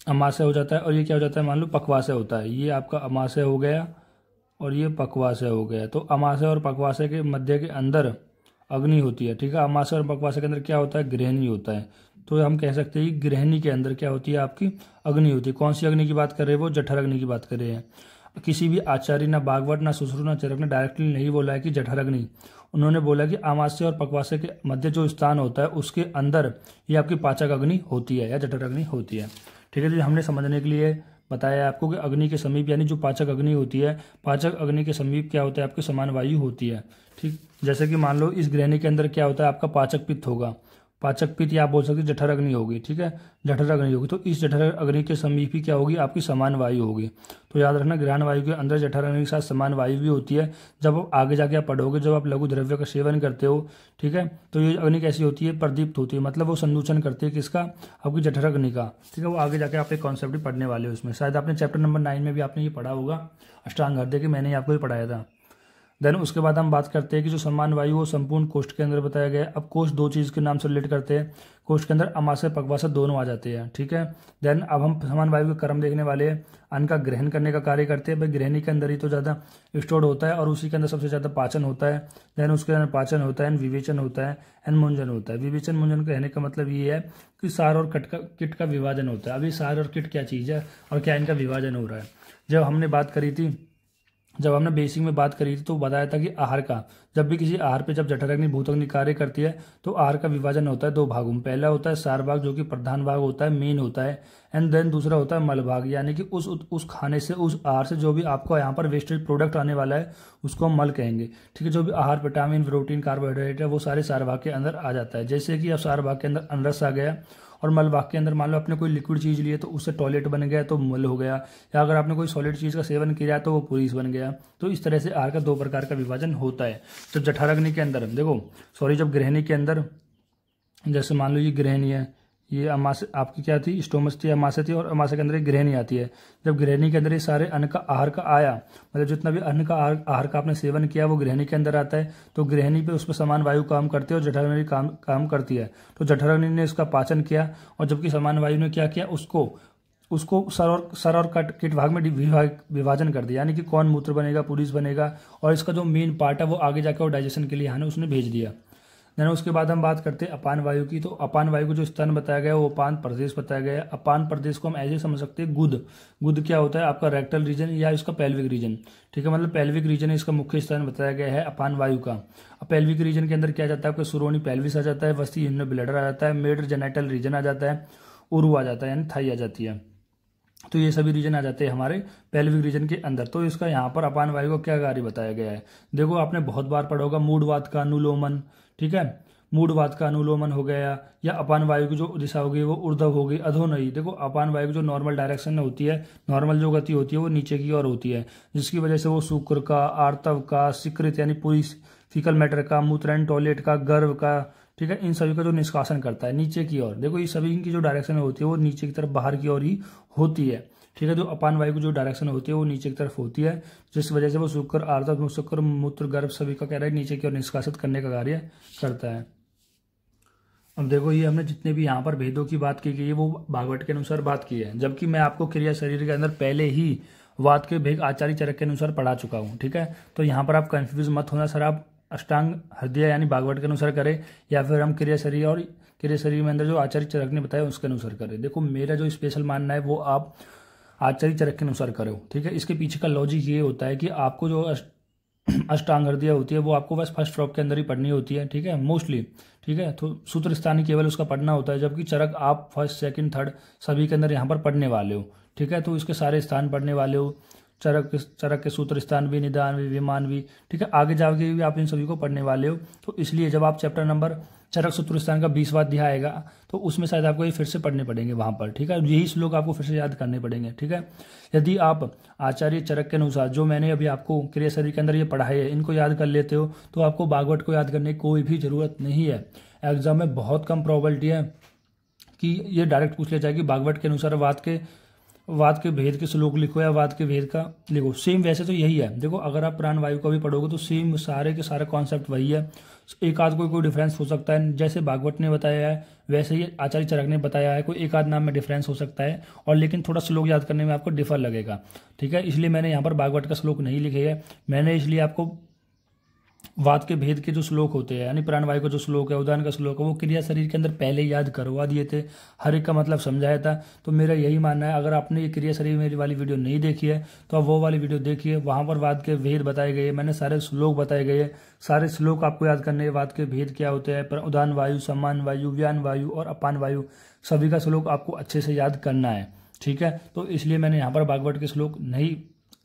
अमाशय हो जाता है और ये क्या हो जाता है मान लो पक्वाशय होता है। ये आपका अमाशय हो गया और ये पक्वाशय हो गया। तो अमाशय और पक्वाशय के मध्य के अंदर अग्नि होती है। ठीक है। अमाशय और पक्वाशय के अंदर क्या होता है, गृहिणी होता है। तो हम कह सकते हैं कि गृहिणी के अंदर क्या होती है आपकी अग्नि होती है। कौन सी अग्नि की बात कर रहे हैं, वो जठर अग्नि की बात कर रहे हैं। किसी भी आचार्य ना भागवत ना सुश्रु ना चरक ने डायरेक्टली नहीं बोला है कि जठर अग्नि, उन्होंने बोला कि अमाशय और पक्वाशय के मध्य जो स्थान होता है उसके अंदर ये आपकी पाचक अग्नि होती है या जठर अग्नि होती है। ठीक है। तो हमने समझने के लिए बताया आपको कि अग्नि के समीप यानी जो पाचक अग्नि होती है, पाचक अग्नि के समीप क्या होता है आपकी समान वायु होती है। ठीक, जैसे कि मान लो इस गृहिणी के अंदर क्या होता है आपका पाचक पित्त होगा, पाचक पित्त या आप बोल सकते जठर अग्नि होगी। ठीक है। जठर अग्नि होगी, तो इस जठर अग्नि के समीप ही क्या होगी आपकी समान वायु होगी। तो याद रखना, ग्रहण वायु के अंदर जठर अग्नि के साथ समान वायु भी होती है। जब आप आगे जाके आप पढ़ोगे, जब आप लघु द्रव्य का सेवन करते हो, ठीक है, तो ये अग्नि कैसी होती है, प्रदीप्त होती है, मतलब वो संदूषण करती है किसका, आपकी जठर अग्नि का। ठीक है। वो आगे जाके आप एक कॉन्सेप्ट भी पढ़ने वाले हो उसमें, शायद आपने चैप्टर नंबर 9 में भी आपने ये पढ़ा होगा, अष्टांग हृदय, कि मैंने आपको ये पढ़ाया था। देन उसके बाद हम बात करते हैं कि जो समान वायु वो संपूर्ण कोष्ठ के अंदर बताया गया है। अब कोष्ठ दो चीज के नाम से रिलेट करते हैं, कोष्ठ के अंदर अमाशय पक्वाशय दोनों आ जाते हैं। ठीक है। देन अब हम समान वायु के कर्म देखने वाले हैं। अन्न का ग्रहण करने का कार्य करते हैं, भाई गृहिणी के अंदर ही तो ज्यादा स्टोर्ड होता है और उसी के अंदर सबसे ज्यादा पाचन होता है। देन उसके अंदर पाचन होता है, विवेचन होता है, एंड मुंजन होता है। विवेचन मुंजन कहने का मतलब ये है कि सार और किट का विभाजन होता है। अभी सार और किट क्या चीज है और क्या इनका विभाजन हो रहा है। जब हमने बात करी थी जब हमने बेसिक में बात करी थी तो बताया था कि आहार का, जब भी किसी आहार पे जब जठराग्नि भूतग्नि कार्य करती है तो आहार का विभाजन होता है दो भागों में। पहला होता है सार भाग जो कि प्रधान भाग होता है, मेन होता है, एंड देन दूसरा होता है मल भाग, यानी कि उस खाने से, उस आहार से जो भी आपको यहाँ पर वेस्टेज प्रोडक्ट आने वाला है उसको हम मल कहेंगे। ठीक है, जो भी आहार, विटामिन, प्रोटीन, कार्बोहाइड्रेट है वो सारे सार भाग के अंदर आ जाता है। जैसे कि अब सार भाग के अंदर अनरस आ गया और मल भाग के अंदर मान लो आपने कोई लिक्विड चीज ली है तो उससे टॉयलेट बन गया तो मल हो गया, या अगर आपने कोई सॉलिड चीज का सेवन किया है तो वो पुरीस बन गया। तो इस तरह से आहार का दो प्रकार का विभाजन होता है। जब जठराग्नि के अंदर देखो, जब गृहिणी के अंदर, जैसे मान लो ये गृहिणी है, ये अमाशय आपकी क्या थी, स्टोमस थी, अमाशय थी, और अमाशय के अंदर एक गृहिणी आती है। जब गृहिणी के अंदर ये सारे अन्न का आहार का आया, मतलब जितना भी अन्न का आहार का आपने सेवन किया वो गृहिणी के अंदर आता है, तो गृहिणी पे उस पर समान वायु काम करती है और जठराग्नि काम करती है। तो जठराग्नि ने इसका पाचन किया और जबकि समान वायु ने क्या किया, उसको सर और किट भाग में विभाजन कर दिया, यानी कि कौन मूत्र बनेगा, पुरीस बनेगा, और इसका जो मेन पार्ट है वो आगे जाकर वो डाइजेशन के लिए यहाँ उसने भेज दिया। देन उसके बाद हम बात करते हैं अपान वायु की। तो अपान वायु को जो स्थान बताया गया है वो अपान प्रदेश बताया गया है। अपान प्रदेश को हम ऐसे समझ सकते हैं, गुद क्या होता है आपका रेक्टल रीजन या इसका पेल्विक रीजन। ठीक है, मतलब पेल्विक रीजन इसका मुख्य स्थान बताया गया है अपान वायु का। अब पेल्विक रीजन के अंदर क्या जाता है, आपका सुरोनी पेल्विस आ जाता है, वस्ती यूरिनरी ब्लैडर आ जाता है, मिड जेनिटल रीजन आ जाता है, उरु आ जाता है, यानी थाई आ जाती है। तो ये सभी रीजन आ जाते हैं हमारे पेल्विक रीजन के अंदर। तो इसका यहाँ पर अपान वायु को क्या कार्य बताया गया है, देखो आपने बहुत बार पढ़ा होगा मूढ़वात का अनुलोमन। ठीक है, मूढ़वात का अनुलोमन हो गया, या अपान वायु की जो दिशा होगी वो ऊर्ध्व होगी, अधोनयी। देखो अपान वायु की जो नॉर्मल डायरेक्शन में होती है, नॉर्मल जो गति होती है वो नीचे की ओर होती है, जिसकी वजह से वो शुक्र का, आर्तव का, सिक्रित यानी पूरी फीकल मैटर का, मूत्र टॉयलेट का, गर्भ का, ठीक है, इन सभी का जो निष्कासन करता है नीचे की ओर। देखो ये सभी की जो डायरेक्शन होती है वो नीचे की तरफ बाहर की ओर ही होती है। ठीक है, जो अपान वायु की जो डायरेक्शन होती है वो नीचे की तरफ होती है, जिस वजह से वो शुक्र, आर्तव, शुक्र, मूत्र, गर्भ सभी का कह रहा है नीचे की ओर निष्कासित करने का कार्य करता है। अब देखो ये हमने जितने भी यहाँ पर भेदों की बात की गई है वो भागवत के अनुसार बात की है, जबकि मैं आपको क्रिया शरीर के अंदर पहले ही वात के भेद आचार्य चरक के अनुसार पढ़ा चुका हूँ। ठीक है, तो यहाँ पर आप कंफ्यूज मत होना, सर आप अष्टांग हृदय यानी भागवत के अनुसार करें या फिर हम क्रिया शरीर और क्रिया शरीर में अंदर जो आचार्य चरक ने बताया उसके अनुसार करें। देखो मेरा जो स्पेशल मानना है वो आप आचार्य चरक के अनुसार करो। ठीक है, इसके पीछे का लॉजिक ये होता है कि आपको जो अष्टांग हृदय होती है वो आपको बस फर्स्ट ड्रॉप के अंदर ही पढ़नी होती है। ठीक है, मोस्टली। ठीक है, तो सूत्र स्थानी केवल उसका पढ़ना होता है, जबकि चरक आप फर्स्ट, सेकंड, थर्ड सभी के अंदर यहाँ पर पढ़ने वाले हो। ठीक है, तो इसके सारे स्थान पढ़ने वाले हो, चरक के सूत्र स्थान भी, निदान भी, विमान भी। ठीक है, आगे जाके भी आप इन सभी को पढ़ने वाले हो। तो इसलिए जब आप चैप्टर नंबर चरक सूत्र स्थान का 20वां अध्याय आएगा तो उसमें शायद आपको ये फिर से पढ़ने पड़ेंगे वहां पर। ठीक है, यही श्लोक आपको फिर से याद करने पड़ेंगे। ठीक है, यदि आप आचार्य चरक के अनुसार जो मैंने अभी आपको क्रिया शरीर के अंदर ये पढ़ाए है इनको याद कर लेते हो तो आपको भागवत को याद करने की कोई भी जरूरत नहीं है। एग्जाम में बहुत कम प्रोबेबिलिटी है कि ये डायरेक्ट पूछ लिया जाए कि भागवत के अनुसार वात के भेद के श्लोक लिखो या वात के भेद का लिखो। सेम वैसे तो यही है। देखो अगर आप प्राण वायु का भी पढ़ोगे तो सेम सारे के सारे कॉन्सेप्ट वही है, एक आध कोई डिफरेंस हो सकता है, जैसे भागवत ने बताया है वैसे ही आचार्य चरक ने बताया है, कोई एक आध नाम में डिफरेंस हो सकता है और लेकिन थोड़ा श्लोक याद करने में आपको डिफर लगेगा। ठीक है, इसलिए मैंने यहाँ पर भागवत का श्लोक नहीं लिखे है, मैंने इसलिए आपको वात के भेद के जो श्लोक होते हैं यानी प्राणवायु का जो श्लोक है, उदान का श्लोक है, वो क्रिया शरीर के अंदर पहले याद करवा दिए थे, हर एक का मतलब समझाया था। तो मेरा यही मानना है, अगर आपने ये क्रिया शरीर मेरी वाली वीडियो नहीं देखी है तो आप वो वाली वीडियो देखिए, वहां पर वात के भेद बताए गए, मैंने सारे श्लोक बताए गए, सारे श्लोक आपको याद करने हैं, वात के भेद क्या होते हैं, उदान वायु, सम्मान वायु, व्यान वायु और अपान वायु, सभी का श्लोक आपको अच्छे से याद करना है। ठीक है, तो इसलिए मैंने यहाँ पर भागवत के श्लोक नहीं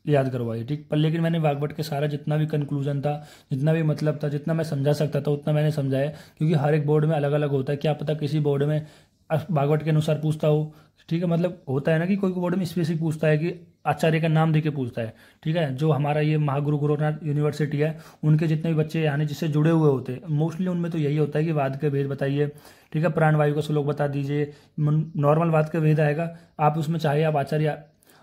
याद करवाई। ठीक, पर लेकिन मैंने भागवत के सारा जितना भी कंक्लूजन था, जितना भी मतलब था, जितना मैं समझा सकता था उतना मैंने समझाया, क्योंकि हर एक बोर्ड में अलग अलग होता है। क्या पता किसी बोर्ड में भागवत के अनुसार पूछता हो। ठीक है, मतलब होता है ना कि कोई बोर्ड में स्पेसिफिक पूछता है कि आचार्य का नाम देके पूछता है। ठीक है, जो हमारा ये महागुरु गोरखनाथ यूनिवर्सिटी है उनके जितने भी बच्चे यानी जिससे जुड़े हुए होते हैं मोस्टली उनमें तो यही होता है कि वात के भेद बताइए। ठीक है, प्राणवायु का श्लोक बता दीजिए, नॉर्मल वात के भेद आएगा, आप उसमें चाहे आप आचार्य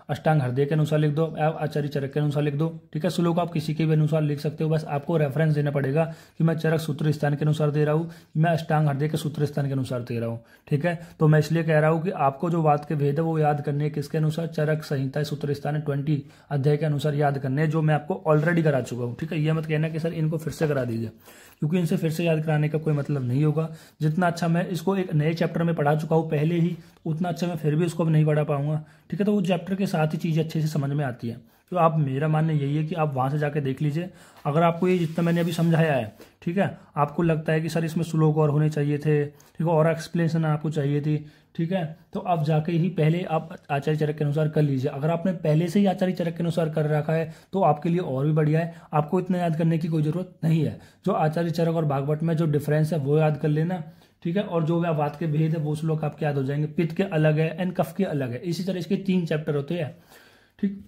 अष्टांग हृदय के अनुसार लिख दो, आप आचार्य चरक के अनुसार लिख दो। ठीक है, श्लोक आप किसी के भी अनुसार लिख सकते हो, बस आपको रेफरेंस देना पड़ेगा कि मैं चरक सूत्र स्थान के अनुसार दे रहा हूँ, मैं अष्टांग हृदय के सूत्र स्थान के अनुसार दे रहा हूँ। ठीक है, तो मैं इसलिए कह रहा हूँ कि आपको जो वात के भेद है वो याद करने किसके अनुसार, चरक संहिता सूत्र स्थान 20 अध्याय के अनुसार याद करने, जो मैं आपको ऑलरेडी करा चुका हूँ। ठीक है, यह मत कहना कि सर इनको फिर से करा दीजिए, क्योंकि इनसे फिर से याद कराने का कोई मतलब नहीं होगा। जितना अच्छा मैं इसको एक नए चैप्टर में पढ़ा चुका हूँ पहले ही, उतना अच्छा मैं फिर भी इसको अब नहीं पढ़ा पाऊंगा। ठीक है, तो वो चैप्टर के साथ ही चीज़ें अच्छे से समझ में आती है। तो आप, मेरा मानना यही है कि आप वहाँ से जाके देख लीजिए। अगर आपको ये जितना मैंने अभी समझाया है, ठीक है, आपको लगता है कि सर इसमें श्लोक और होने चाहिए थे, ठीक है, और एक्सप्लेनेशन आपको चाहिए थी, ठीक है, तो आप जाके ही पहले आप आचार्य चरक के अनुसार कर लीजिए। अगर आपने पहले से ही आचार्य चरक के अनुसार कर रखा है तो आपके लिए और भी बढ़िया है, आपको इतना याद करने की कोई जरूरत नहीं है। जो आचार्य चरक और भागवत में जो डिफरेंस है वो याद कर लेना, ठीक है, और जो वात के भेद है वो श्लोक आपके याद हो जाएंगे। पित्त के अलग है एंड कफ के अलग है, इसी तरह इसके 3 चैप्टर होते हैं, ठीक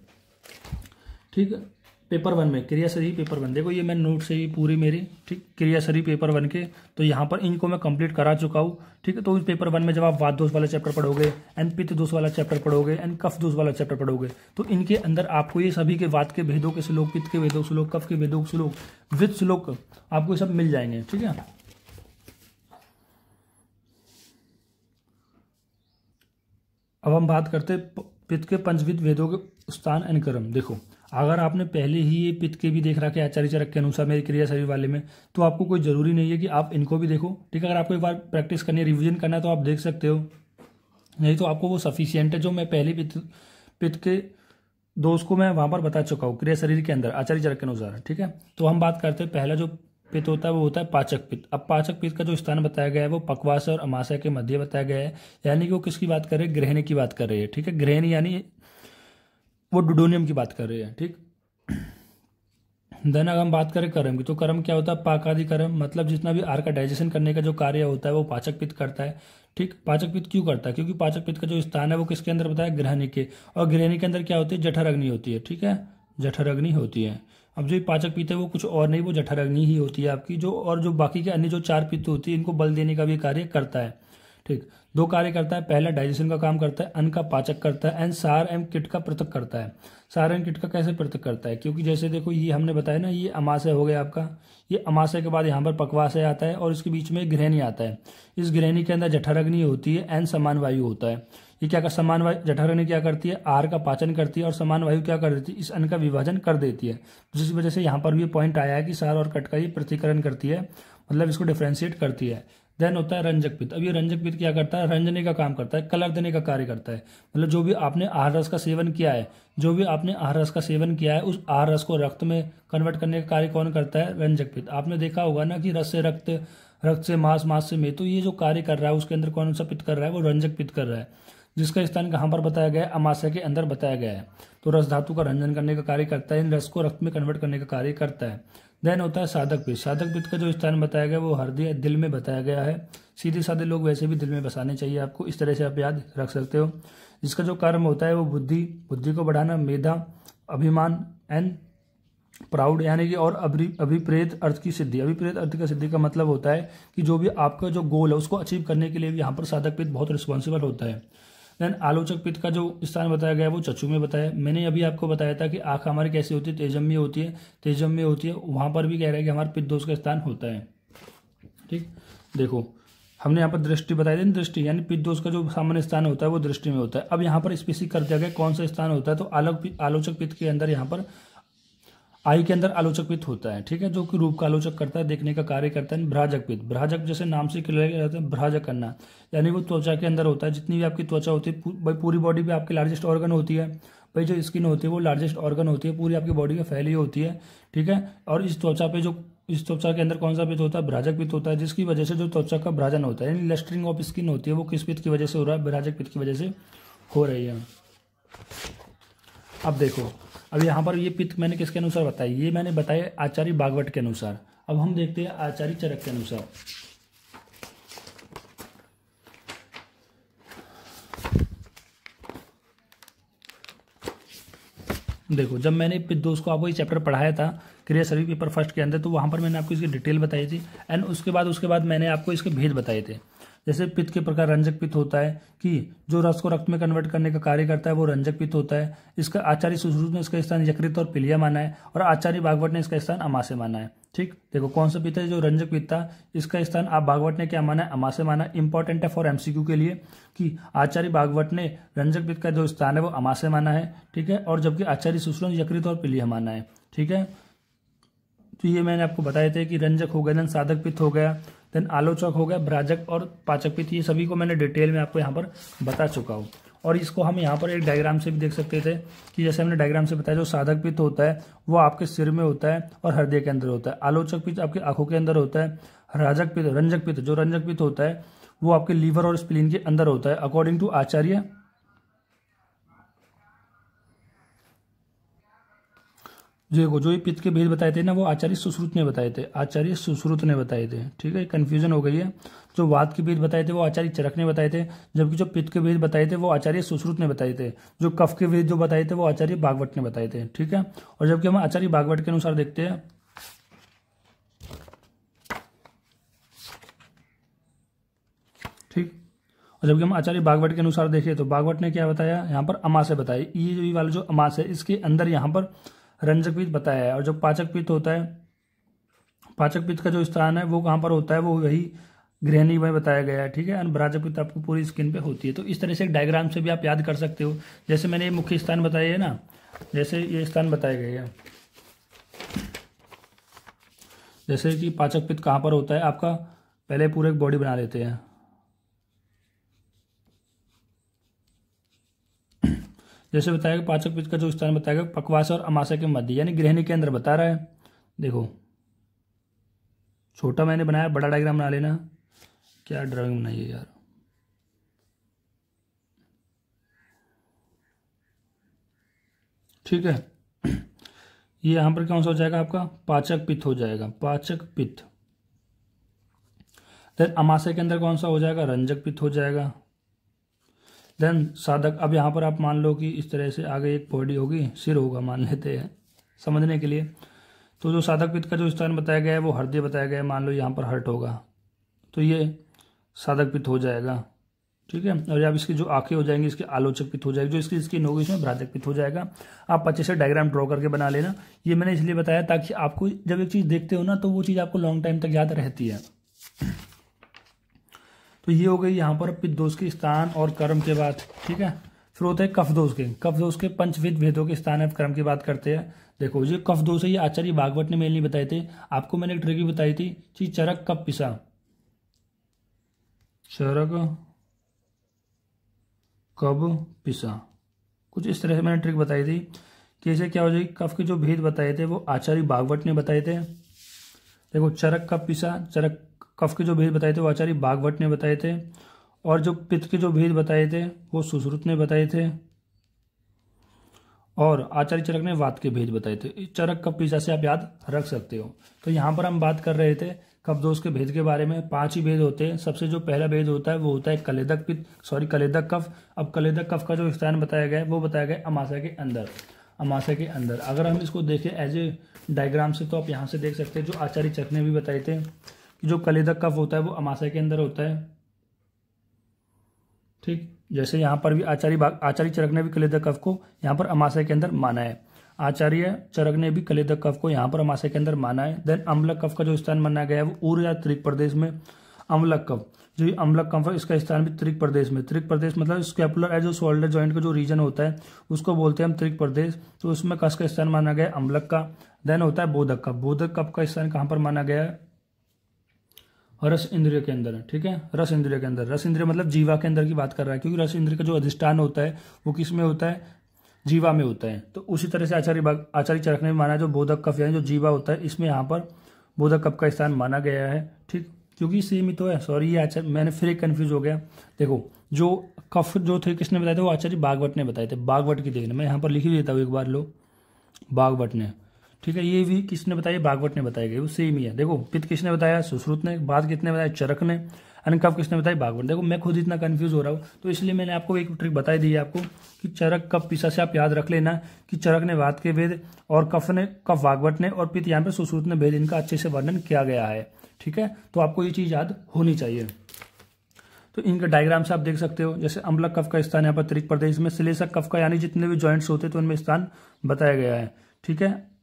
ठीक। पेपर 1 में क्रिया शरीर पेपर 1, देखो ये मैं नोट से ही पूरी मेरी, ठीक, क्रिया शरीर पेपर 1 के, तो यहाँ पर इनको मैं कंप्लीट करा चुका हूँ, ठीक है। तो इस पेपर 1 में जब आप वात दोष वाला चैप्टर पढ़ोगे एंड पित्त दोष वाला चैप्टर पढ़ोगे एंड कफ दोष वाला चैप्टर पढ़ोगे, तो इनके अंदर आपको ये सभी के वात के भेदों के श्लोक, पित्त के भेदों श्लोक, कफ के भेदों श्लोक, विद श्लोक आपको ये सब मिल जाएंगे, ठीक है। अब हम बात करते पित्त के पंचविध वेदों के स्थान एंड क्रम। देखो, अगर आपने पहले ही ये पित्त के भी देख रखा है आचार्य चरक के अनुसार मेरी क्रिया शरीर वाले में, तो आपको कोई जरूरी नहीं है कि आप इनको भी देखो, ठीक है। अगर आपको एक बार प्रैक्टिस करनी है, रिवीजन करना है, तो आप देख सकते हो, नहीं तो आपको वो सफिशियंट है जो मैं पहले पित्त के दोष को मैं वहां पर बता चुका हूँ क्रिया शरीर के अंदर आचार्य चरक के अनुसार, ठीक है। तो हम बात करते हैं, पहला जो पित्त होता है वो होता है पाचक पित्त। अब पाचक पित्त का जो स्थान बताया गया है वो पक्वास और अमाशय के मध्य बताया गया है, यानी कि वो किसकी बात कर रहे हैं, ग्रहणी की बात कर रही है, ठीक है। ग्रहणी यानी वो डुडोनियम की बात कर रहे हैं, ठीक। देन अगर हम बात करें कर्म की, तो कर्म क्या होता है, पाकादि कर्म, मतलब जितना भी आहार का डाइजेशन करने का जो कार्य होता है वो पाचक पित्त करता है, ठीक। पाचक पित्त क्यों करता है, क्योंकि पाचक पित्त का जो स्थान है वो किसके अंदर बताया, ग्रहणी के, और ग्रहणी के अंदर क्या होती है, जठराग्नि होती है, ठीक है, जठराग्नि होती है। अब जो पाचक पित्त है वो कुछ और नहीं, वो जठराग्नि ही होती है आपकी, जो और जो बाकी के अन्य जो 4 पित्त होती है इनको बल देने का भी कार्य करता है, ठीक। 2 कार्य करता है, पहला डाइजेशन का काम करता है, अन्न का पाचक करता है, एंड सार एवं किट का पृथक करता है। सार एवं किट का कैसे पृथक करता है, क्योंकि जैसे देखो ये हमने बताया ना, ये अमाशय हो गया आपका, ये अमाशय के बाद यहाँ पर पक्वाशय आता है और इसके बीच में ग्रहणी आता है। इस ग्रहणी के अंदर जठराग्नि होती है एंड समान वायु होता है। ये क्या कर, समान वायु, जठराग्नि क्या करती है, आहार का पाचन करती है, और समान वायु क्या कर देती है, इस अन्न का विभाजन कर देती है। जिस वजह से यहाँ पर भी पॉइंट आया है कि सार और कट का ये प्रतिकरण करती है, मतलब इसको डिफ्रेंशिएट करती है। देन होता है रंजक पित्त। अब ये रंजक पित्त क्या करता है, रंजने का काम करता है, कलर देने का कार्य करता है। मतलब जो भी आपने आहार रस का सेवन किया है, जो भी आपने आहार रस का सेवन किया है, उस आहार रस को रक्त में कन्वर्ट करने का कार्य कौन करता है, रंजक पित्त। आपने देखा होगा ना कि रस से रक्त, रक्त से मांस, मांस से मेद, तो ये जो कार्य कर रहा है उसके अंदर कौन सा पित्त कर रहा है, वो रंजक पित्त कर रहा है, जिसका स्थान कहाँ पर बताया गया है, अमाशय के अंदर बताया गया है। तो रस धातु का रंजन करने का कार्य करता है, इन रस को रक्त में कन्वर्ट करने का कार्य करता है। देन होता है साधक पित्त। साधक पित्त का जो स्थान बताया गया वो हृदय, दिल में बताया गया है। सीधे साधे लोग वैसे भी दिल में बसाने चाहिए आपको, इस तरह से आप याद रख सकते हो। जिसका जो कर्म होता है वो बुद्धि, बुद्धि को बढ़ाना, मेधा, अभिमान एंड प्राउड, यानी कि और अभिप्रेत अर्थ की सिद्धि। अभिप्रेत अर्थ की सिद्धि का मतलब होता है कि जो भी आपका जो गोल है उसको अचीव करने के लिए भी यहाँ पर साधक पित्त बहुत रिस्पॉन्सिबल होता है। देन आलोचक पित्त का जो स्थान बताया गया है वो चक्षु में बताया। मैंने अभी आपको बताया था कि आंख हमारी कैसी होती है, तेजम्य होती है, तेजम्य होती है। वहां पर भी कह रहा है कि हमारे पित्त दोष का स्थान होता है, ठीक। देखो हमने यहाँ पर दृष्टि बताई थी, दृष्टि यानी पित्त दोष का जो सामान्य स्थान होता है वो दृष्टि में होता है। अब यहाँ पर स्पेसिफिक कर दिया गया कौन सा स्थान होता है, तो आलोचक पित्त के अंदर यहाँ पर आई के अंदर आलोचक पित्त होता है, ठीक है, जो कि रूप का आलोचक करता है, देखने का कार्य करता है। भ्राजक पित्त, भ्राजक जैसे नाम से क्लियर रहता है, भ्राजक करना, यानी वो त्वचा के अंदर होता है। जितनी भी आपकी त्वचा होती है भाई, पूरी बॉडी पे आपकी लार्जेस्ट ऑर्गन होती है भाई, जो स्किन होती है वो लार्जेस्ट ऑर्गन होती है, पूरी आपकी बॉडी में फैली होती है, ठीक है। और इस त्वचा पे जो, इस त्वचा के अंदर कौन सा पित्त होता है, भ्राजक पित्त होता है, जिसकी वजह से जो त्वचा का भ्राजन होता है, यानी लस्टरिंग ऑफ स्किन होती है, वो किस पित्त की वजह से हो रहा है, भ्राजक पित्त की वजह से हो रही है। अब देखो, अब यहाँ पर ये पित्त मैंने किसके अनुसार बताया, ये मैंने बताया आचार्य भागवत के अनुसार। अब हम देखते हैं आचार्य चरक के अनुसार। देखो जब मैंने पित्त दोष को आपको ये चैप्टर पढ़ाया था क्रिया शरीर पेपर फर्स्ट के अंदर, तो वहां पर मैंने आपको इसकी डिटेल बताई थी एंड उसके बाद मैंने आपको इसके भेद बताए थे। जैसे पित्त के प्रकार रंजक पित्त होता है कि जो रस को रक्त में कन्वर्ट करने का कार्य करता है, वो रंजक पित्त होता है। इसका आचार्य सुश्रुत ने इसका स्थान यकृत और पिलिया माना है, और आचार्य भागवत ने इसका स्थान अमाशय माना है, ठीक। देखो कौन सा पित्त है जो रंजक पित्त था, इसका स्थान आप भागवत ने क्या माना है, अमाशय माना। इंपॉर्टेंट है फॉर एमसीक्यू के लिए कि आचार्य भागवत ने रंजक पित्त का जो स्थान है वो अमाशय माना है, ठीक है, और जबकि आचार्य सुश्रुत ने यकृत और पिलिया माना है, ठीक है। तो ये मैंने आपको बताए थे कि रंजक हो गया, देन साधक पित्त हो गया, देन आलोचक हो गया, भ्राजक और पाचक पित्त, ये सभी को मैंने डिटेल में आपको यहाँ पर बता चुका हूँ। और इसको हम यहाँ पर एक डायग्राम से भी देख सकते थे कि जैसे हमने डायग्राम से बताया, जो साधक पित्त होता है वो आपके सिर में होता है और हृदय के अंदर होता है। आलोचक पित्त आपकी आंखों के अंदर होता है। रंजक पित्त जो रंजक पित्त होता है वो आपके लीवर और स्प्लीन के अंदर होता है, अकॉर्डिंग टू आचार्य। जो ये पित्त के भेद बताए थे ना, वो आचार्य सुश्रुत ने बताए थे, आचार्य सुश्रुत ने बताए थे। ठीक है, कंफ्यूजन हो गई है। जो वात के भेद बताए थे वो आचार्य चरक ने बताए थे, जबकि जो पित्त के भेद बताए थे वो आचार्य सुश्रुत ने बताए थे। जो कफ के भेद जो बताए थे वो आचार्य भागवत ने बताए थे। ठीक है, और जबकि हम आचार्य भागवत के अनुसार देखते हैं, ठीक, और जबकि हम आचार्य भागवत के अनुसार देखें तो भागवत ने क्या बताया, यहाँ पर अमाशय बताई। ये वाला जो अमाशय है इसके अंदर यहाँ पर रंजक पित्त बताया है। और जो पाचक पित्त होता है, पाचक पित्त का जो स्थान है वो कहाँ पर होता है, वो वही गृहिणी में बताया गया है। ठीक है, और भ्राजक पित्त आपको पूरी स्किन पे होती है। तो इस तरह से एक डायग्राम से भी आप याद कर सकते हो। जैसे मैंने ये मुख्य स्थान बताए है ना, जैसे ये स्थान बताए गए हैं, जैसे कि पाचक पित्त कहाँ पर होता है आपका, पहले पूरे एक बॉडी बना लेते हैं। जैसे बताया कि पाचक पित्त का जो स्थान बताया गया पक्वाशय और अमाशय के मध्य, यानी गृहिणी के अंदर बता रहा है। देखो छोटा मैंने बनाया, बड़ा डायग्राम बना लेना। क्या ड्राइंग बनाई है यार, ठीक है। ये यहां पर कौन सा हो जाएगा आपका, पाचक पित्त हो जाएगा, पाचक पित्त। देन अमाशय के अंदर कौन सा हो जाएगा, रंजक पित्त हो जाएगा। देन साधक, अब यहाँ पर आप मान लो कि इस तरह से आगे एक बॉडी होगी, सिर होगा मान लेते हैं समझने के लिए। तो जो साधक पित्त का जो स्थान बताया गया है वो हृदय बताया गया है, मान लो यहाँ पर हर्ट होगा तो ये साधक पित्त हो जाएगा। ठीक है, और अब इसकी जो आंखें हो जाएंगी इसके आलोचक पित्त हो जाएगी, जो इसकी स्किन होगी इसमें भ्राजक पित्त हो जाएगा। आप अच्छे से डायग्राम ड्रॉ करके बना लेना। ये मैंने इसलिए बताया ताकि आपको जब एक चीज़ देखते हो ना तो वो चीज़ आपको लॉन्ग टाइम तक याद रहती है। तो ये हो गई यहाँ पर पित्त दोष के स्थान और कर्म के बाद। ठीक है, फिर होता है कफ दोष के। कफ दोष के पंचविध भेदों के स्थान है, कर्म की बात करते हैं। देखो ये कफ दोष है, ये आचार्य भागवत ने मेनली बताए थे। आपको मैंने एक ट्रिक भी बताई थी कि चरक कब पिसा, चरक कब पिसा, कुछ इस तरह से मैंने ट्रिक बताई थी कि ऐसे क्या हो जाएगी। कफ के जो भेद बताए थे वो आचार्य भागवत ने बताए थे। देखो चरक कब पिसा, चरक कफ के जो भेद बताए थे वो आचार्य भागवत ने बताए थे। और जो पित्त के जो भेद बताए थे वो सुश्रुत ने बताए थे। और आचार्य चरक ने वात के भेद बताए थे। चरक कफ पिसा से आप याद रख सकते हो। तो यहाँ पर हम बात कर रहे थे कफ दोष के भेद के बारे में। 5 ही भेद होते हैं। सबसे जो पहला भेद होता है वो होता है कलेदक पित्त, कलेदक कफ। अब कलेदक कफ का जो स्थान बताया गया है वो बताया गया अमाशय के अंदर, अमाशय के अंदर। अगर हम इसको देखें एज ए डायग्राम से तो आप यहाँ से देख सकते हैं, जो आचार्य चरक ने भी बताए थे कि जो कलेदक कफ होता है वो अमाशय के अंदर होता है। ठीक, जैसे यहाँ पर भी आचार्य चरक ने भी कलेदक कफ को यहाँ पर अमाशय के अंदर माना है। आचार्य चरक ने भी कलेदक कफ को यहाँ पर अमाशय के अंदर माना है। देन अम्लक कफ का जो स्थान माना गया है वो उर या त्रिक प्रदेश में। अम्लक कफ, जो अम्लक कफ है इसका स्थान भी त्रिक प्रदेश में। त्रिक प्रदेश मतलब स्कैपुलर एज जो शोल्डर जॉइंट का जो रीजन होता है उसको बोलते हैं हम त्रिक प्रदेश। तो उसमें कफ का स्थान माना गया है अम्लक का। देन होता है बोधक कफ। बोधक कफ का स्थान कहाँ पर माना गया है, रस इंद्रिय के अंदर। ठीक है, रस इंद्रिय के अंदर। रस इंद्रिय मतलब जीवा के अंदर की बात कर रहा है, क्योंकि रस इंद्रिय का जो अधिष्ठान होता है वो किस में होता है, जीवा में होता है। तो उसी तरह से आचार्य चरक ने माना जो बोधक कफ यानी जो जीवा होता है इसमें यहाँ पर बोधक कफ का स्थान माना गया है। ठीक, क्योंकि सेम ही तो है। सॉरी ये आचार्य, मैंने फिर एक कन्फ्यूज हो गया। देखो जो कफ जो थे किसने बताए थे, वो आचार्य भागवत ने बताए थे। भागवत की देखना, मैं यहाँ पर लिख ही देता हूँ एक बार, लो भागवत ने। ठीक है, ये भी किसने बताया, भागवत ने बताया गया, वो सेम ही है। देखो पित्त किसने बताया, सुश्रुत ने। बात किसने बताया, चरक ने। और कफ किसने बताया, भागवत। देखो मैं खुद इतना कंफ्यूज हो रहा हूँ तो इसलिए मैंने आपको एक ट्रिक बताई दी है आपको कि चरक कफ पिसा से आप याद रख लेना कि चरक ने वात के भेद और कफ भागवत ने और पित्त यहाँ पे सुश्रुत ने भेद, इनका अच्छे से वर्णन किया गया है। ठीक है, तो आपको ये चीज याद होनी चाहिए। तो इनके डायग्राम से आप देख सकते हो, जैसे अम्लक कफ का स्थान यहाँ पर त्रिक प्रदेश में। श्लेषक कफ का यानी जितने भी जॉइंट्स होते हैं तो उनमें स्थान बताया गया है। ठीक है,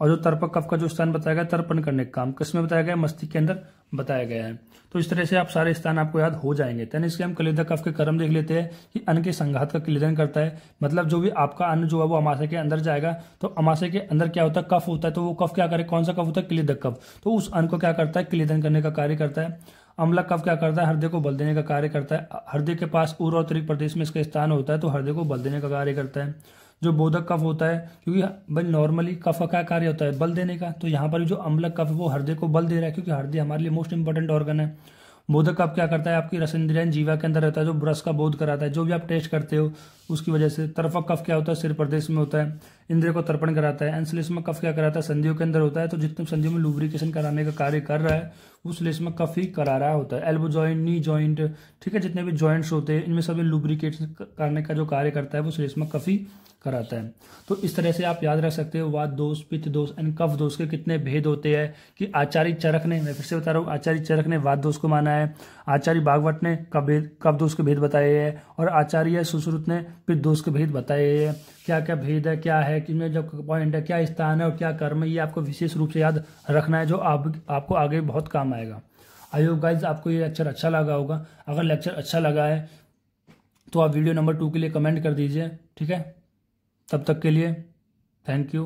और जो तर्पक कफ का जो स्थान बताया गया तर्पण करने का काम किसमें बताया गया, मस्तिष्क के अंदर बताया गया है। तो इस तरह से आप सारे स्थान आपको याद हो जाएंगे। तन इसके हम कलेदक कफ के कर्म देख लेते हैं कि अन्न के संघात का क्लेदन करता है। मतलब जो भी आपका अन्न जो है वो अमाशय के अंदर जाएगा तो अमाशय के अंदर क्या होता है, कफ होता है। तो वो कफ क्या करे, कौन सा कफ होता है, क्लेदक कफ। तो उस अन्न को क्या करता है, क्लेदन करने का कार्य करता है। अम्लक कफ क्या करता है, हृदय को बल देने का कार्य करता है। हृदय के पास उर और त्रिक प्रदेश में इसका स्थान होता है, तो हृदय को बल देने का कार्य करता है। जो बोधक कफ होता है, क्योंकि भाई नॉर्मली कफ का क्या कार्य होता है, बल देने का, तो यहाँ पर जो अम्लक कफ है वो हृदय को बल दे रहा है, क्योंकि हृदय हमारे लिए मोस्ट इंपॉर्टेंट ऑर्गन है। बोधक कफ क्या करता है, आपकी रसेंद्रियन जीवा के अंदर रहता है, जो ब्रश का बोध कराता है, जो भी आप टेस्ट करते हो उसकी वजह से। तर्पक कफ क्या होता है, सिर प्रदेश में होता है, इंद्रिय को तर्पण कराता है। एंश्लेष्मक कफ क्या कराता है, संधियों के अंदर होता है, तो जितने संधियों में लुब्रिकेशन कराने का कार्य कर रहा है वो श्लेष्मक कफ ही करा रहा होता है। एल्बो जॉइंट, नी जॉइंट, ठीक है, जितने भी जॉइंट्स होते हैं इनमें सभी लुब्रिकेशन करने का जो कार्य करता है वो श्लेष्मक कफ ही कराता है। तो इस तरह से आप याद रख सकते हो वात दोष, पित्त दोष एंड कफ दोष के कितने भेद होते हैं। कि आचार्य चरक ने, मैं फिर से बता रहा हूँ, आचार्य चरक ने वात दोष को माना है, आचार्य भागवत ने कफ दोष के भेद बताए हैं, और आचार्य सुश्रुत ने पित्त दोष के भेद बताए हैं। क्या क्या भेद है, क्या है, किनमें जो पॉइंट है, क्या स्थान है और क्या कर्म है, ये आपको विशेष रूप से याद रखना है, जो आपको आगे बहुत काम आएगा। आई होप गाइज आपको ये लेक्चर अच्छा लगा होगा। अगर लेक्चर अच्छा लगा है तो आप वीडियो नंबर 2 के लिए कमेंट कर दीजिए, ठीक है। तब तक के लिए थैंक यू।